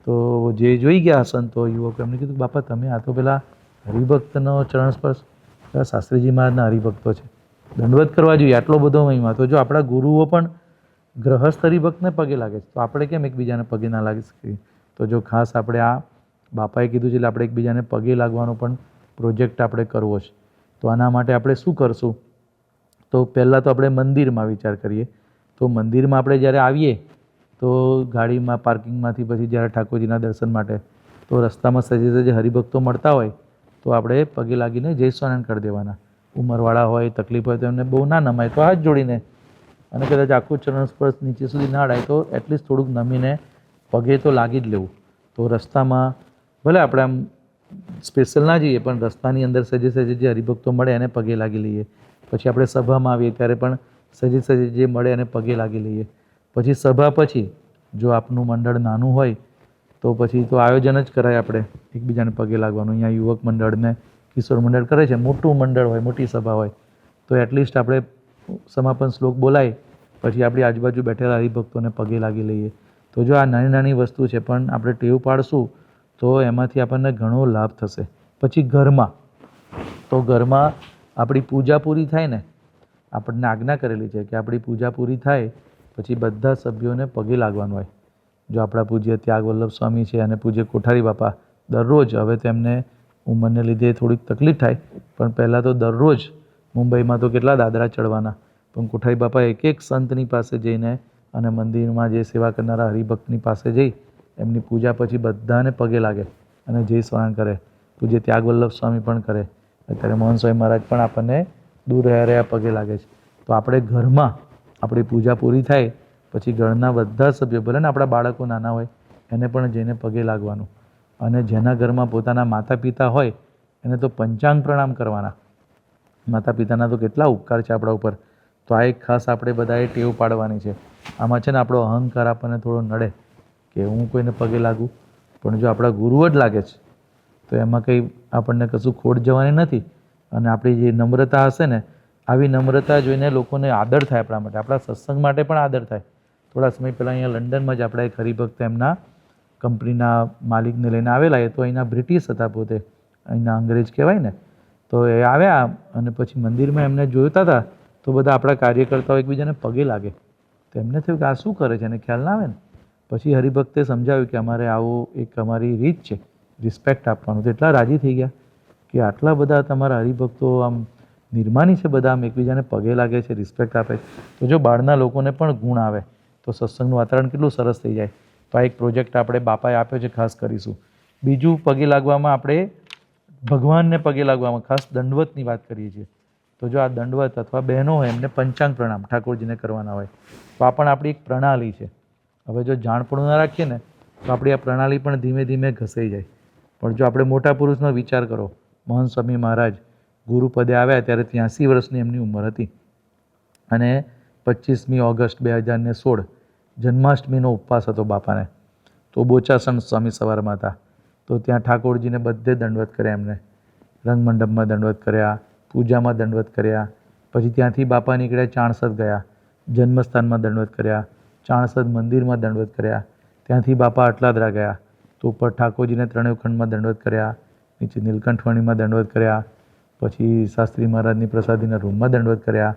તો જે જોઈ ગયા સંતો યુવકો એમને કીધું બાપા તમે આ તો પેલા હરિભક્તનો ચરણ સ્પર્શ, પેલા શાસ્ત્રીજી મહારાજના હરિભક્તો છે, દંડવત કરવા જોઈએ, આટલો બધો મહિમા. તો જો આપણા ગુરુઓ પણ ગ્રહસ્થ હરિભક્તને પગે લાગે છે, તો આપણે કેમ એકબીજાને પગે ના લાગી શકીએ? તો જો ખાસ આપણે આ બાપાએ કીધું છે એટલે આપણે એકબીજાને પગે લાગવાનો પણ પ્રોજેક્ટ આપણે કરવો છે. તો આના માટે આપણે શું કરશું? તો પહેલાં તો આપણે મંદિરમાં વિચાર કરીએ. તો મંદિરમાં આપણે જ્યારે આવીએ તો ગાડીમાં પાર્કિંગમાંથી પછી જ્યારે ઠાકોરજીના દર્શન માટે, તો રસ્તામાં સજે સજે હરિભક્તો મળતા હોય તો આપણે પગે લાગીને જય સ્વામિનારાયણ કરી દેવાના. ઉંમરવાળા હોય, તકલીફ હોય તો એમને બહુ ના નમાય તો હાથ જોડીને, અને કદાચ આખું ચરણ સ્પર્શ નીચે સુધી ના અડાય તો એટલીસ્ટ થોડુંક નમીને પગે તો લાગી જ લેવું. તો રસ્તામાં ભલે આપણે આમ સ્પેશિયલ ના જઈએ, પણ રસ્તાની અંદર સજે સજે જે હરિભક્તો મળે એને પગે લાગી લઈએ. પછી આપણે સભામાં આવીએ ત્યારે પણ સજે સજે જે મળે એને પગે લાગી લઈએ. પછી સભા પછી જો આપનું મંડળ નાનું હોય તો પછી તો આયોજન જ કરાય આપણે એકબીજાને પગે લાગવાનું. અહીંયા યુવક મંડળને કિશોર મંડળ કરે છે, મોટું મંડળ હોય, મોટી સભા હોય, તો એટલીસ્ટ આપણે સમાપન શ્લોક બોલાય પછી આપણી આજુબાજુ બેઠેલા હરિભક્તોને પગે લાગી લઈએ. તો જો આ નાની નાની વસ્તુ છે, પણ આપણે ટેવ પાડશું તો એમાંથી આપણને ઘણો લાભ થશે. પછી ઘરમાં, તો ઘરમાં આપણી પૂજા પૂરી થાય ને, આપણને આજ્ઞા કરેલી છે કે આપણી પૂજા પૂરી થાય પછી બધા સભ્યોને પગે લાગવાનું હોય. જો આપણા પૂજ્ય ત્યાગ વલ્લભ સ્વામી છે અને પૂજ્ય કોઠારી બાપા દરરોજ, હવે તેમને ઉંમરને લીધે થોડીક તકલીફ થાય, પણ પહેલાં તો દરરોજ મુંબઈમાં તો કેટલા દાદરા ચડવાના, પણ કોઠારી બાપા એક એક સંતની પાસે જઈને અને મંદિરમાં જે સેવા કરનારા હરિભક્તની પાસે જઈ એમની પૂજા પછી બધાને પગે લાગે અને જય સ્વામિનારાયણ કરે. પૂજ્ય ત્યાગ વલ્લભ સ્વામી પણ કરે. અત્યારે મહંત સ્વામી મહારાજ પણ આપણને દૂર રહ્યા પગે લાગે છે. તો આપણે ઘરમાં આપણી પૂજા પૂરી થાય પછી ઘરના બધા સભ્યો, ભલે ને આપણા બાળકો નાના હોય, એને પણ જઈને પગે લાગવાનું. અને જેના ઘરમાં પોતાના માતા પિતા હોય એને તો પંચાંગ પ્રણામ કરવાના. માતા પિતાના તો કેટલા ઉપકાર છે આપણા ઉપર. તો આ એક ખાસ આપણે બધાએ ટેવ પાડવાની છે. આમાં છે ને આપણો અહંકાર આપણને થોડો નડે કે હું કોઈને પગે લાગું, પણ જો આપણા ગુરુઓ જ લાગે છે તો એમાં કંઈ આપણને કશું ખોટ જવાની નથી. અને આપણી જે નમ્રતા હશે ને, આવી નમ્રતા જોઈને લોકોને આદર થાય આપણા માટે, આપણા સત્સંગ માટે પણ આદર થાય. થોડા સમય પહેલાં અહીંયા લંડનમાં જ આપણા એક હરિભક્ત એમના કંપનીના માલિકને લઈને આવેલા. એ તો અહીંના બ્રિટિશ હતા, પોતે અહીંના અંગ્રેજ કહેવાય ને. તો એ આવ્યા અને પછી મંદિરમાં એમને જોતા હતા તો બધા આપણા કાર્યકર્તાઓ એકબીજાને પગે લાગે. તો એમને થયું કે આ શું કરે છે એને ખ્યાલ ના આવે ને. પછી હરિભક્તે સમજાવ્યું કે અમારે આવું એક અમારી રીત છે રિસ્પેક્ટ આપવાનું. તો એટલા રાજી થઈ ગયા કે આટલા બધા તમારા હરિભક્તો આમ નિર્માની છે, બધા આમ એકબીજાને પગે લાગે છે, રિસ્પેક્ટ આપે છે. તો જો બહારના લોકોને પણ ગુણ આવે તો સત્સંગનું વાતાવરણ કેટલું સરસ થઈ જાય. તો આ એક પ્રોજેક્ટ આપણે બાપાએ આપ્યો છે, ખાસ કરીશું. બીજું પગે લાગવામાં આપણે ભગવાનને પગે લાગવામાં ખાસ દંડવતની વાત કરીએ છીએ. તો જો આ દંડવત અથવા બહેનો હોય એમને પંચાંગ પ્રણામ ઠાકોરજીને કરવાના હોય તો આ પણ આપણી એક પ્રણાલી છે. હવે જો જાણપણું ના રાખીએ ને તો આપણી આ પ્રણાલી પણ ધીમે ધીમે ઘસાઈ જાય. પણ જો આપણે મોટા પુરુષનો વિચાર કરો, મહંત સ્વામી મહારાજ ગુરુપદે આવ્યા ત્યારે 83 વર્ષની એમની ઉંમર હતી અને 25મી ઓગસ્ટ 2016 જન્માષ્ટમીનો ઉપવાસ હતો બાપાને. તો બોચાસણ સ્વામી સવારમાં હતા. તો ત્યાં ઠાકોરજીને બધે દંડવત કર્યા એમને. રંગમંડપમાં દંડવત કર્યા, પૂજામાં દંડવત કર્યા. પછી ત્યાંથી બાપા નીકળ્યા, ચાણસદ ગયા, જન્મસ્થાનમાં દંડવત કર્યા, ચાણસદ મંદિરમાં દંડવત કર્યા. ત્યાંથી બાપા અટલાદરા ગયા તો ઉપર ઠાકોરજીને ત્રણેય ખંડમાં દંડવત કર્યા, નીચે નીલકંઠવાણીમાં દંડવત કર્યા, પછી શાસ્ત્રી મહારાજની પ્રસાદીના રૂમમાં દંડવત કર્યા,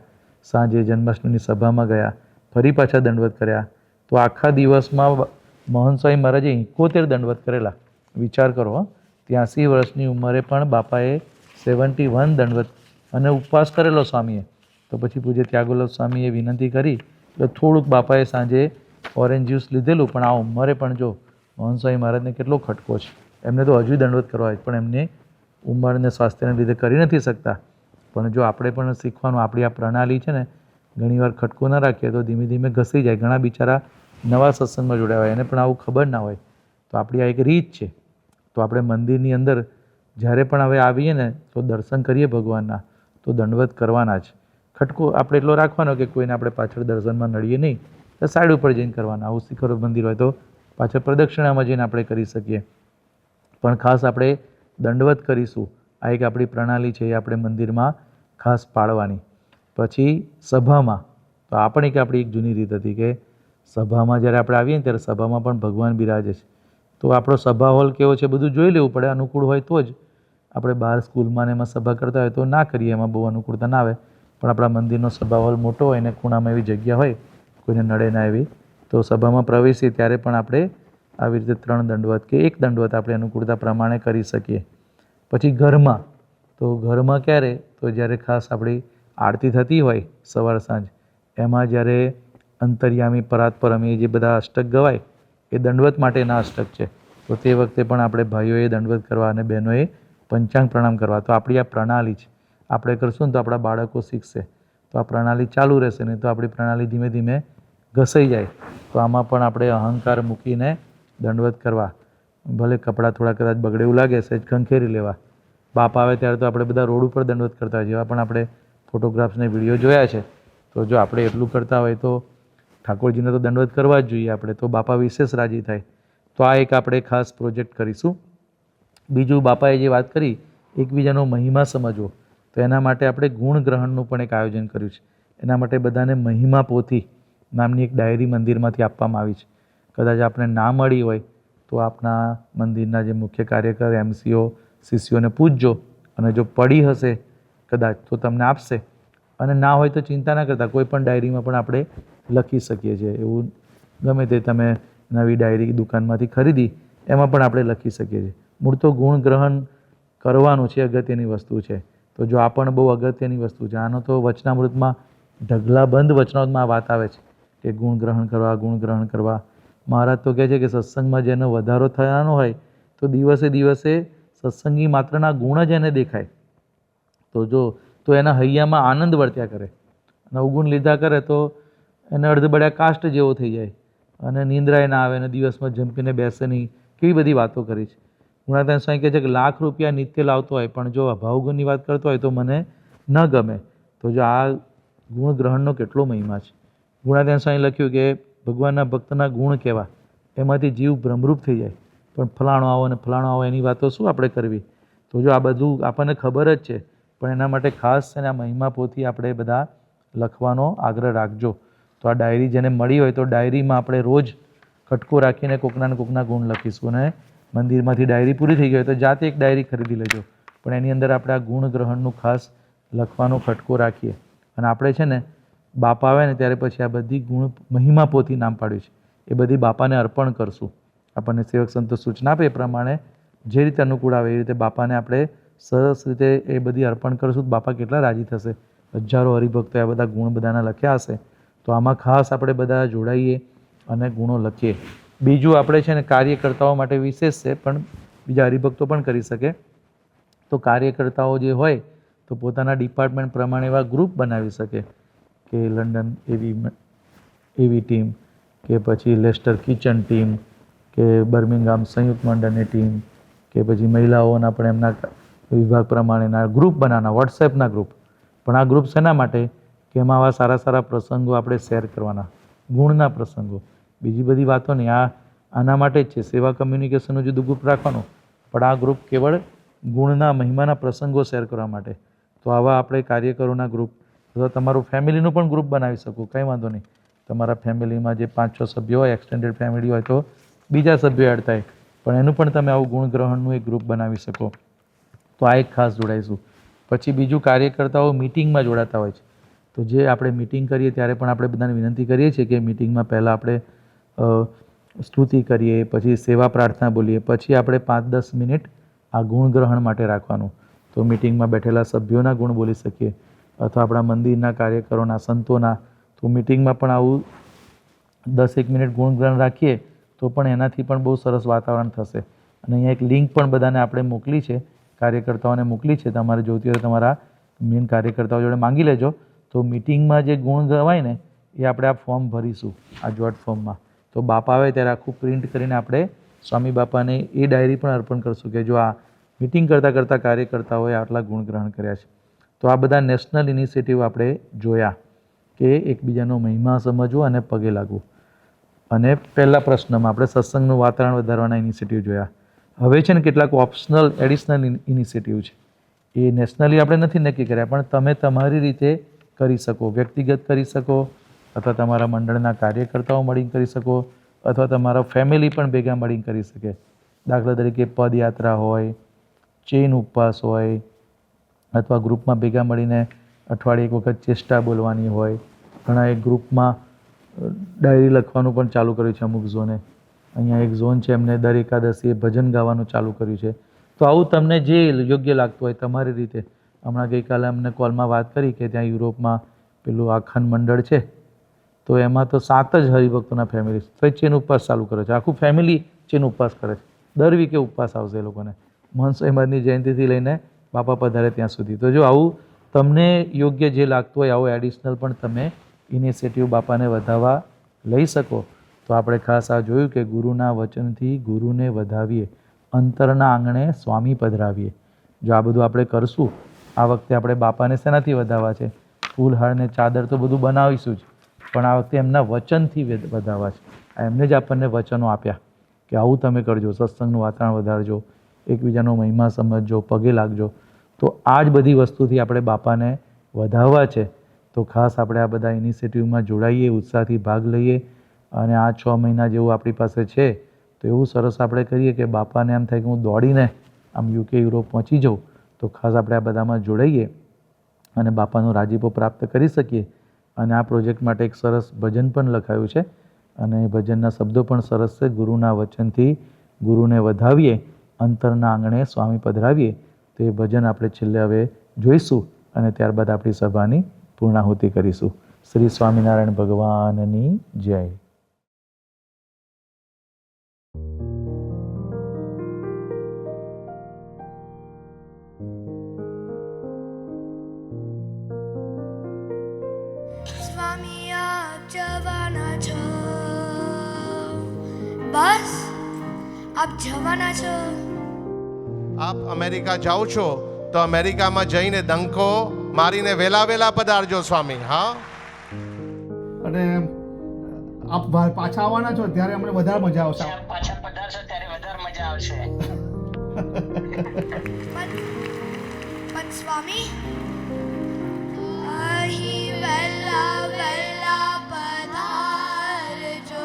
સાંજે જન્માષ્ટમીની સભામાં ગયા, ફરી પાછા દંડવત કર્યા. તો આખા દિવસમાં મહંત સ્વામી મહારાજે 71 દંડવત કરેલા. વિચાર કરો, 83 વર્ષની ઉંમરે પણ બાપાએ 71 દંડવત અને ઉપવાસ કરેલો સ્વામીએ. તો પછી પૂજ્ય ત્યાગોલવ સ્વામીએ વિનંતી કરી તો થોડુંક બાપાએ સાંજે ઓરેન્જ જ્યુસ લીધેલું. પણ આ ઉંમરે પણ જો મહંત સ્વામી મહારાજને કેટલો ખટકો છે. એમને તો હજુ દંડવત કરવા હોય પણ એમને ઉંમર અને સ્વાસ્થ્યને લીધે કરી નથી શકતા. પણ જો આપણે પણ શીખવાનું, આપણી આ પ્રણાલી છે ને ઘણીવાર ખટકો ના રાખીએ તો ધીમે ધીમે ઘસી જાય. ઘણા બિચારા નવા સત્સંગમાં જોડાયા હોય એને પણ આવું ખબર ના હોય. તો આપણી આ એક રીત છે. તો આપણે મંદિરની અંદર જ્યારે પણ હવે આવીએ ને તો દર્શન કરીએ ભગવાનના તો દંડવત કરવાના જ. ખટકો આપણે એટલો રાખવાનો કે કોઈને આપણે પાછળ દર્શનમાં નડીએ નહીં, તો સાઈડ ઉપર જઈને કરવાના. આવું શિખર મંદિર હોય તો પાછળ પ્રદક્ષિણામાં જઈને આપણે કરી શકીએ. પણ ખાસ આપણે દંડવત કરીશું. આ એક આપણી પ્રણાલી છે, એ આપણે મંદિરમાં ખાસ પાળવાની. પછી સભામાં તો આ પણ એક આપણી એક જૂની રીત હતી કે સભામાં જ્યારે આપણે આવીએ ને ત્યારે સભામાં પણ ભગવાન બિરાજે છે. તો આપણો સભા હોલ કેવો છે બધું જોઈ લેવું પડે. અનુકૂળ હોય તો જ. આપણે બહાર સ્કૂલમાં ને એમાં સભા કરતા હોય તો ના કરીએ, એમાં બહુ અનુકૂળતા ના આવે. પણ આપણા મંદિરનો સભા હોલ મોટો હોય ને ખૂણામાં એવી જગ્યા હોય કોઈને નડે ના એવી, તો સભામાં પ્રવેશીએ ત્યારે પણ આપણે આવી રીતે 3 દંડવત કે 1 દંડવત આપણે અનુકૂળતા પ્રમાણે કરી શકીએ. પછી ઘરમાં તો ઘરમાં ક્યારે તો જ્યારે ખાસ આપણી આરતી થતી હોય સવાર સાંજ, એમાં જ્યારે અંતર્યામી પરાત્પરમી જે બધા અષ્ટક ગવાય એ દંડવત માટેના અષ્ટક છે. તો તે વખતે પણ આપણે ભાઈઓએ દંડવત કરવા અને બહેનોએ પંચાંગ પ્રણામ કરવા. તો આપણી આ પ્રણાલી છે. આપણે કરશું ને તો આપણા બાળકો શીખશે. તો આ પ્રણાલી ચાલુ રહેશે નહીં તો આપણી પ્રણાલી ધીમે ધીમે ઘસાઈ જાય. તો આમાં પણ આપણે અહંકાર મૂકીને દંડવત કરવા. ભલે કપડાં થોડા કદાચ બગડે એવું લાગે સહેજ ખંખેરી લેવા. બાપ આવે ત્યારે તો આપણે બધા રોડ ઉપર દંડવત કરતા હોય. જેવા પણ આપણે ફોટોગ્રાફ્સને વિડીયો જોયા છે. તો જો આપણે એટલું કરતા હોય તો ઠાકોરજીને તો દંડવત કરવા જ જોઈએ આપણે. તો બાપા વિશેષ રાજી થાય. તો આ એક આપણે ખાસ પ્રોજેક્ટ કરીશું. બીજું બાપાએ જે વાત કરી એકબીજાનો મહિમા સમજવો, તો એના માટે આપણે ગુણગ્રહણનું પણ એક આયોજન કર્યું છે. એના માટે બધાને મહિમા પોથી નામની એક ડાયરી મંદિરમાંથી આપવામાં આવી છે. કદાચ આપણે ના મળી હોય તો આપણા મંદિરના જે મુખ્ય કાર્યકર એમસીઓ શિષ્યોને પૂછજો અને જો પડી હશે કદાચ તો તમને આપશે. અને ના હોય તો ચિંતા ના કરતા, કોઈ પણ ડાયરીમાં પણ આપણે લખી શકીએ છીએ. એવું ગમે તે તમે નવી ડાયરી દુકાનમાંથી ખરીદી એમાં પણ આપણે લખી શકીએ છીએ. મૂળ તો ગુણગ્રહણ કરવાનું છે, અગત્યની વસ્તુ છે. તો જો આ પણ બહુ અગત્યની વસ્તુ છે. આનો તો વચનામૃતમાં ઢગલાબંધ વચનામૃતમાં વાત આવે છે કે ગુણગ્રહણ ગુણગ્રહણ કરવા. મહારાજ તો કહે છે કે સત્સંગમાં જેનો વધારો થવાનો હોય તો દિવસે દિવસે સત્સંગી માત્રના ગુણ જ એને દેખાય. તો જો તો એના હૈયામાં આનંદ વર્ત્યા કરે. અને અવગુણ લીધા કરે તો એને અડધબડ્યા કાષ્ટ જેવો થઈ જાય અને નિંદ્રાએ ના આવે અને દિવસમાં જંપીને બેસે નહીં. કેવી બધી વાતો કરી છે. ગુણાતીતાનંદ સ્વામી કહે છે કે ₹1,00,000 નિત્ય લાવતો હોય પણ જો ભાવગુણની વાત કરતો હોય તો મને ન ગમે. તો જો આ ગુણ ગ્રહણનો કેટલો મહિમા છે. ગુણાતીતાનંદ સ્વામી લખ્યું કે ભગવાનના ભક્તના ગુણ કહેવા, એમાંથી જીવ ભ્રમરૂપ થઈ જાય. પણ ફલાણો આવો અને ફલાણો આવો એની વાતો શું આપણે કરવી. તો જો આ બધું આપણને ખબર જ છે પણ એના માટે ખાસ છે ને આ મહિમા પોથી આપણે બધા લખવાનો આગ્રહ રાખજો. તો આ ડાયરી જેને મળી હોય તો ડાયરીમાં આપણે રોજ ખટકો રાખીને કોકના ને કોકના ગુણ લખીશું. અને મંદિરમાંથી ડાયરી પૂરી થઈ ગઈ હોય તો જાતે એક ડાયરી ખરીદી લેજો. પણ એની અંદર આપણે આ ગુણ ગ્રહણનું ખાસ લખવાનો ખટકો રાખીએ. અને આપણે છે ને બાપા આવે ને ત્યારે પછી આ બધી ગુણ મહિમા પોથી નામ પાડ્યું છે એ બધી બાપાને અર્પણ કરશું. આપણને સેવક સંતો સૂચના આપે એ પ્રમાણે જે રીતે અનુકૂળ આવે એ રીતે બાપાને આપણે સરસ રીતે એ બધી અર્પણ કરશું તો બાપા કેટલા રાજી થશે. હજારો હરિભક્તો આ બધા ગુણ બધાના લખ્યા હશે તો આમાં ખાસ આપણે બધા જોડાઈએ અને ગુણો લખીએ. બીજું આપણે છે ને કાર્યકર્તાઓ માટે વિશેષ છે પણ બીજા હરિભક્તો પણ કરી શકે. તો કાર્યકર્તાઓ જે હોય તો પોતાના ડિપાર્ટમેન્ટ પ્રમાણે એવા ગ્રુપ બનાવી શકે કે લંડન એવી ટીમ કે પછી લેસ્ટર કિચન ટીમ કે બર્મિંગહામ સંયુક્ત મંડળની ટીમ કે પછી મહિલાઓના પણ એમના વિભાગ પ્રમાણેના ગ્રુપ બનાવવાના, વોટ્સએપના ગ્રુપ. પણ આ ગ્રુપ શેના માટે કે એમાં આવા સારા સારા પ્રસંગો આપણે શેર કરવાના, ગુણના પ્રસંગો, બીજી બધી વાતો નહીં. આના માટે જ છે સેવા કમ્યુનિકેશનનું જુદું ગ્રુપ રાખવાનું, પણ આ ગ્રુપ કેવળ ગુણના મહિમાના પ્રસંગો શેર કરવા માટે. તો આવા આપણે કાર્યકરોના ગ્રુપ અથવા તમારું ફેમિલીનું પણ ગ્રુપ બનાવી શકો, કંઈ વાંધો નહીં. તમારા ફેમિલીમાં જે 5-6 સભ્યો હોય, એક્સટેન્ડેડ ફેમિલી હોય તો બીજા સભ્યો એડ થાય, પણ એનું પણ તમે આવું ગુણગ્રહણનું એક ગ્રુપ બનાવી શકો. તો આ એક ખાસ જોડાઈશું. પછી બીજું કાર્યકર્તાઓ મિટિંગમાં જોડાતા હોય છે. તો જે આપણે મિટિંગ કરીએ ત્યારે પણ આપણે બધાને વિનંતી કરીએ છીએ કે મિટિંગમાં પહેલાં આપણે સ્તુતિ કરીએ, પછી સેવા પ્રાર્થના બોલીએ, પછી આપણે 5-10 મિનિટ આ ગુણગ્રહણ માટે રાખવાનું. તો મિટિંગમાં બેઠેલા સભ્યોના ગુણ બોલી શકીએ અથવા આપણા મંદિરના કાર્યકરોના, સંતોના. તો મિટિંગમાં પણ આવું 10-1 મિનિટ ગુણગ્રહણ રાખીએ તો પણ એનાથી પણ બહુ સરસ વાતાવરણ થશે. અને અહીંયા એક લિંક પણ બધાને આપણે મોકલી છે, કાર્યકર્તાઓને મોકલી છે. તમારે જોઈતી હોય તમારા મેઇન કાર્યકર્તાઓ જોડે માંગી લેજો. તો મિટિંગમાં જે ગુણ ગવાય ને એ આપણે આ ફોર્મ ભરીશું, આ જોટ ફોર્મમાં. તો બાપા આવે ત્યારે આખું પ્રિન્ટ કરીને આપણે સ્વામી બાપાને એ ડાયરી પણ અર્પણ કરશું કે જો આ મિટિંગ કરતાં કાર્યકર્તાઓએ આટલા ગુણ ગ્રહણ કર્યા છે. તો આ બધા નેશનલ ઇનિશિયેટિવ આપણે જોયા કે એકબીજાનો મહિમા સમજવો અને પગે લાગવું. અને પહેલા પ્રશ્નમાં આપણે સત્સંગનું વાતાવરણ વધારવાના ઇનિશિયેટિવ જોયા. હવે છે ને કેટલાક ઓપ્શનલ એડિશનલ ઇનિશિયેટિવ છે. એ નેશનલી આપણે નથી નક્કી કર્યા, પણ તમે તમારી રીતે કરી શકો, વ્યક્તિગત કરી શકો અથવા તમારા મંડળના કાર્યકર્તાઓ મળીને કરી શકો અથવા તમારા ફેમિલી પણ ભેગા મળીને કરી શકે. દાખલા તરીકે પદયાત્રા હોય, ચેન ઉપવાસ હોય, અથવા ગ્રુપમાં ભેગા મળીને અઠવાડિયે એક વખત ચેષ્ટા બોલવાની હોય. ઘણા એક ગ્રુપમાં ડાયરી લખવાનું પણ ચાલુ કર્યું છે અમુક ઝોને. અહીંયા એક ઝોન છે એમને દર એકાદશીએ ભજન ગાવાનું ચાલુ કર્યું છે. તો આવું તમને જે યોગ્ય લાગતું હોય તમારી રીતે. હમણાં ગઈકાલે અમને કોલમાં વાત કરી કે ત્યાં યુરોપમાં પેલું આખાન મંડળ છે તો એમાં તો 7 જ હરિભક્તોના ફેમિલી તો ચેન ઉપવાસ ચાલુ કરે છે. આખું ફેમિલી ચેન ઉપવાસ કરે છે. દર વીકે ઉપવાસ આવશે એ લોકોને, મહંત સ્વામીની જયંતિથી લઈને બાપા પધારે ત્યાં સુધી. તો જો આવું તમને યોગ્ય જે લાગતું હોય આવું એડિશનલ પણ તમે ઇનિશિયેટિવ બાપાને વધારવા લઈ શકો. તો આપણે ખાસ આ જોયું કે ગુરુના વચનથી ગુરુને વધાવીએ, અંતરના આંગણે સ્વામી પધરાવીએ. જો આ બધું આપણે કરશું, આ વખતે આપણે બાપાને શેનાથી વધાવવા છે? ફૂલહાર ને ચાદર તો બધું બનાવીશું જ, પણ આ વખતે એમના વચનથી વધાવવા છે. એમને જ આપણને વચનો આપ્યા કે આવું તમે કરજો, સત્સંગનું વાતાવરણ વધારજો, એકબીજાનો મહિમા સમજજો, પગે લાગજો. તો આ જ બધી વસ્તુથી આપણે બાપાને વધાવવા છે. તો ખાસ આપણે આ બધા ઇનિશિયેટિવમાં જોડાઈએ, ઉત્સાહથી ભાગ લઈએ અને આ 6 મહિના જેવું આપણી પાસે છે તો એવું સરસ આપણે કરીએ કે બાપાને એમ થાય કે હું દોડીને આમ યુકે યુરોપ પહોંચી જાઉં. તો ખાસ આપણે આ બધામાં જોડાઈએ અને બાપાનો રાજીપો પ્રાપ્ત કરી શકીએ. અને આ પ્રોજેક્ટ માટે એક સરસ ભજન પણ લખાયું છે અને એ ભજનના શબ્દો પણ સરસ છે. ગુરુના વચનથી ગુરુને વધાવીએ, અંતરના આંગણે સ્વામી પધરાવીએ. તો એ ભજન આપણે છેલ્લે હવે જોઈશું અને ત્યારબાદ આપણી સભાની પૂર્ણાહુતિ કરીશું. શ્રી સ્વામિનારાયણ ભગવાનની જય. સ્વામી આપ જવાના છો, બસ આપ જવાના છો. આપ અમેરિકા જાઓ છો તો અમેરિકામાં જઈને ડંકો મારીને વેલા પધારજો સ્વામી. હા, અને આપ પાછા આવવાના છો ત્યારે અમને વધારે મજા આવશે. પાછા પધારશો ત્યારે વધારે મજા આવશે. પણ સ્વામી અહીં વહેલા પધારજો.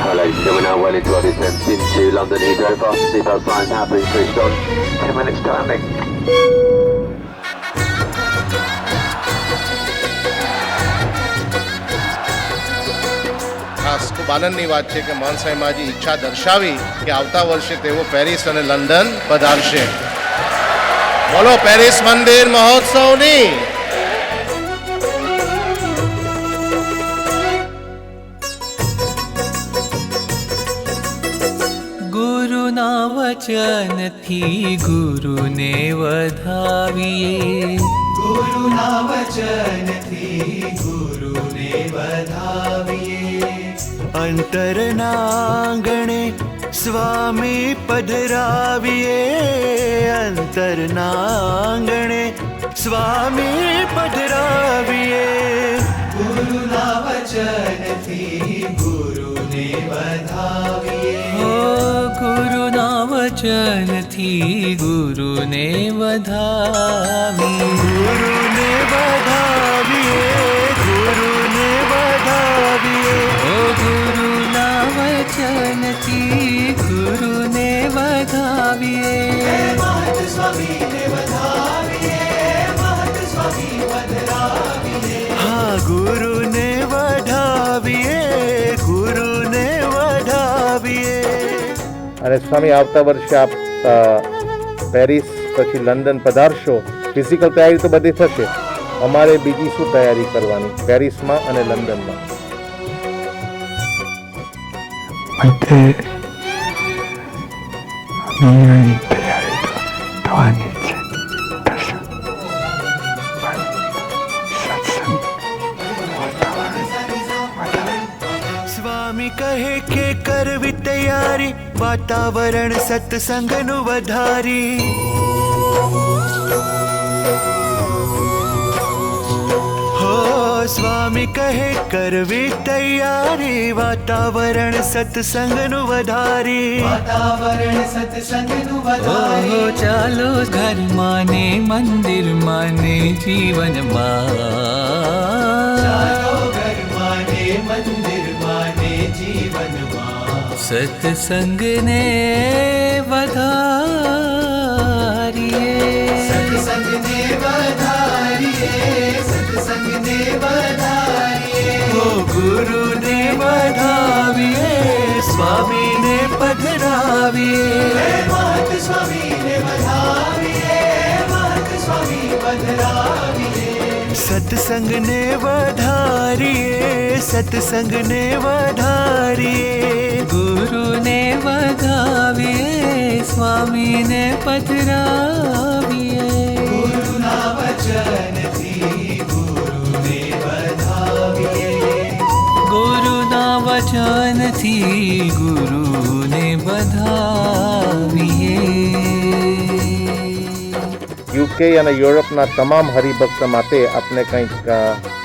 હાલ station. We're now well into our descent into London Heathrow. Fasten seatbelt signs have been switched on. 10 minutes to landing. ખાસ ખૂબ આનંદની વાત છે કે મહાન સાંઈમાજી ઈચ્છા દર્શાવી કે આવતા વર્ષે તેઓ પેરિસ અને લંડન પધારશે. બોલો પેરિસ મંદિર મહોત્સવની. ગુરુના વચનથી ગુરુને વધાવીએ, ગુરુના વચનથી ગુરુને વધાવીએ. અંતરનાંગણે સ્વામી પધરાવીએ, અંતરનાંગણે સ્વામી પધરાવીએ. ગુરુના વચનથી ગુરુને વધાવીએ, ગુરુના વચનથી ગુરુને વધાવીએ. ગુરુને વધાવીએ, ગુરુને વધાવીએ. ઓ ગુરુના વચનથી ગુરુને વધાવીએ. મહંત સ્વામીને વધાવીએ, મહંત સ્વામી વધાવીએ. હા, ગુરુને વધાવીએ, ગુરુને વધાવીએ. અને સ્વામી આવતા વર્ષે આપ પેરિસ પછી લંડન પધારશો. ફિઝિકલ તૈયારી તો બધી થશે, અમારે બીજી શું તૈયારી કરવાની પેરિસમાં અને લંડનમાં? બધે અભિનયની તૈયારી તો થવાની જ છે. દર્શન સત્સંગ સ્વામી કહે કે કરવી તૈયારી, વાતાવરણ સત્સંગનું વધારી. હો સ્વામી કહે કરવી તૈયારી, વાતાવરણ સત્સંગનું વધારી. વાતાવરણ સત્સંગનું વધારી. ચાલો ઘરમાં ને મંદિરમાં ને જીવનમાં, ચાલો ઘરમાં ને મંદિરમાં ને જીવનમાં સત્સંગને વધારીએ, સત્સંગને વધારીએ, સત્સંગને વધારીએ. ઓ ગુરુને વધાવીએ, સ્વામીને પધરાવીએ. મહંત સ્વામીને વધાવીએ, મહંત સ્વામી પધરાવીએ. સત્સંગને વધારીએ, સત્સંગને વધારીએ. ગુરુને વધાવીએ, સ્વામીને પધરાવીએ. ગુરુના વચનથી ગુરુને વધાવીએ, ગુરુના વચનથી ગુરુને વધાવીએ. યુકે અને યુરોપના તમામ હરિભક્ત માટે આપને કંઈક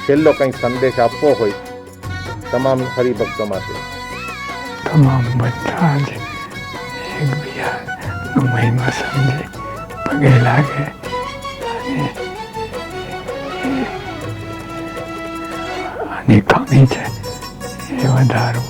છેલ્લો કંઈક સંદેશ આપવો હોય તમામ હરિભક્તો માટે? તમામ બધા જ એકબીજાનો મહિમા સમજે, પગે લાગે અને આની કમી છે એ વધારવું.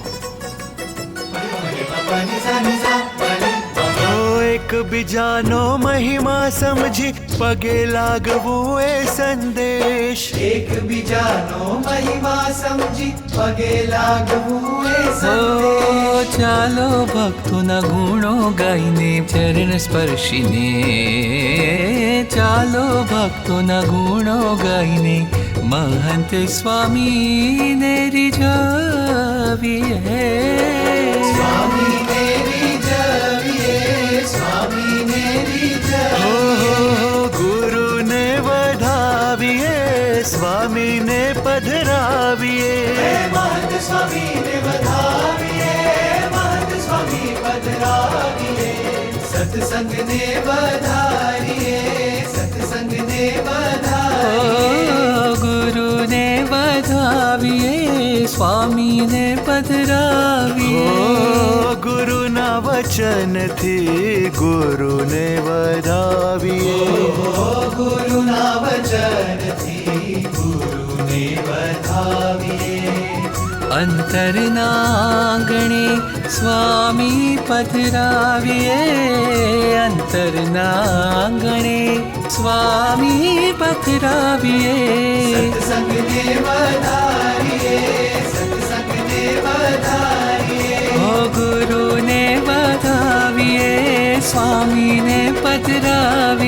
એકબીજાનો મહિમા સમજી પગે લાગવું એ સંદેશ. એકબીજાનો મહિમા સમજી પગે લાગવું એ સંદેશ. ચાલો ભક્તોના ગુણો ગાઈને ચરણ સ્પર્શીને, ચાલો ભક્તોના ગુણો ગાઈને મહંત સ્વામીને રીઝવીએ. સ્વામીને રીઝવીએ, સ્વામીને રીઝવીએ. ગુરુને વધાવીએ, સ્વામીને પધરાવીએ. મહંત સ્વામીને વધાવીએ, મહંત સ્વામી પધરાવીએ. સત્સંગને વધારીએ, સત્સંગને વધારીએ. ગુરુને વધાવીએ, સ્વામીને પધરાવીએ. ગુરુના વચનથી ગુરુને વધાવીએ, ગુરુના વચનથી ગુરુને વધાવીએ. ઓ અંતરનાગણે સ્વામી પધરાવીએ અંતરનાગણે સ્વામી પધરાવીએ સત્સંગને વધારીએ ઓ ગુરુને વધાવીએ સ્વામીને પધરાવીએ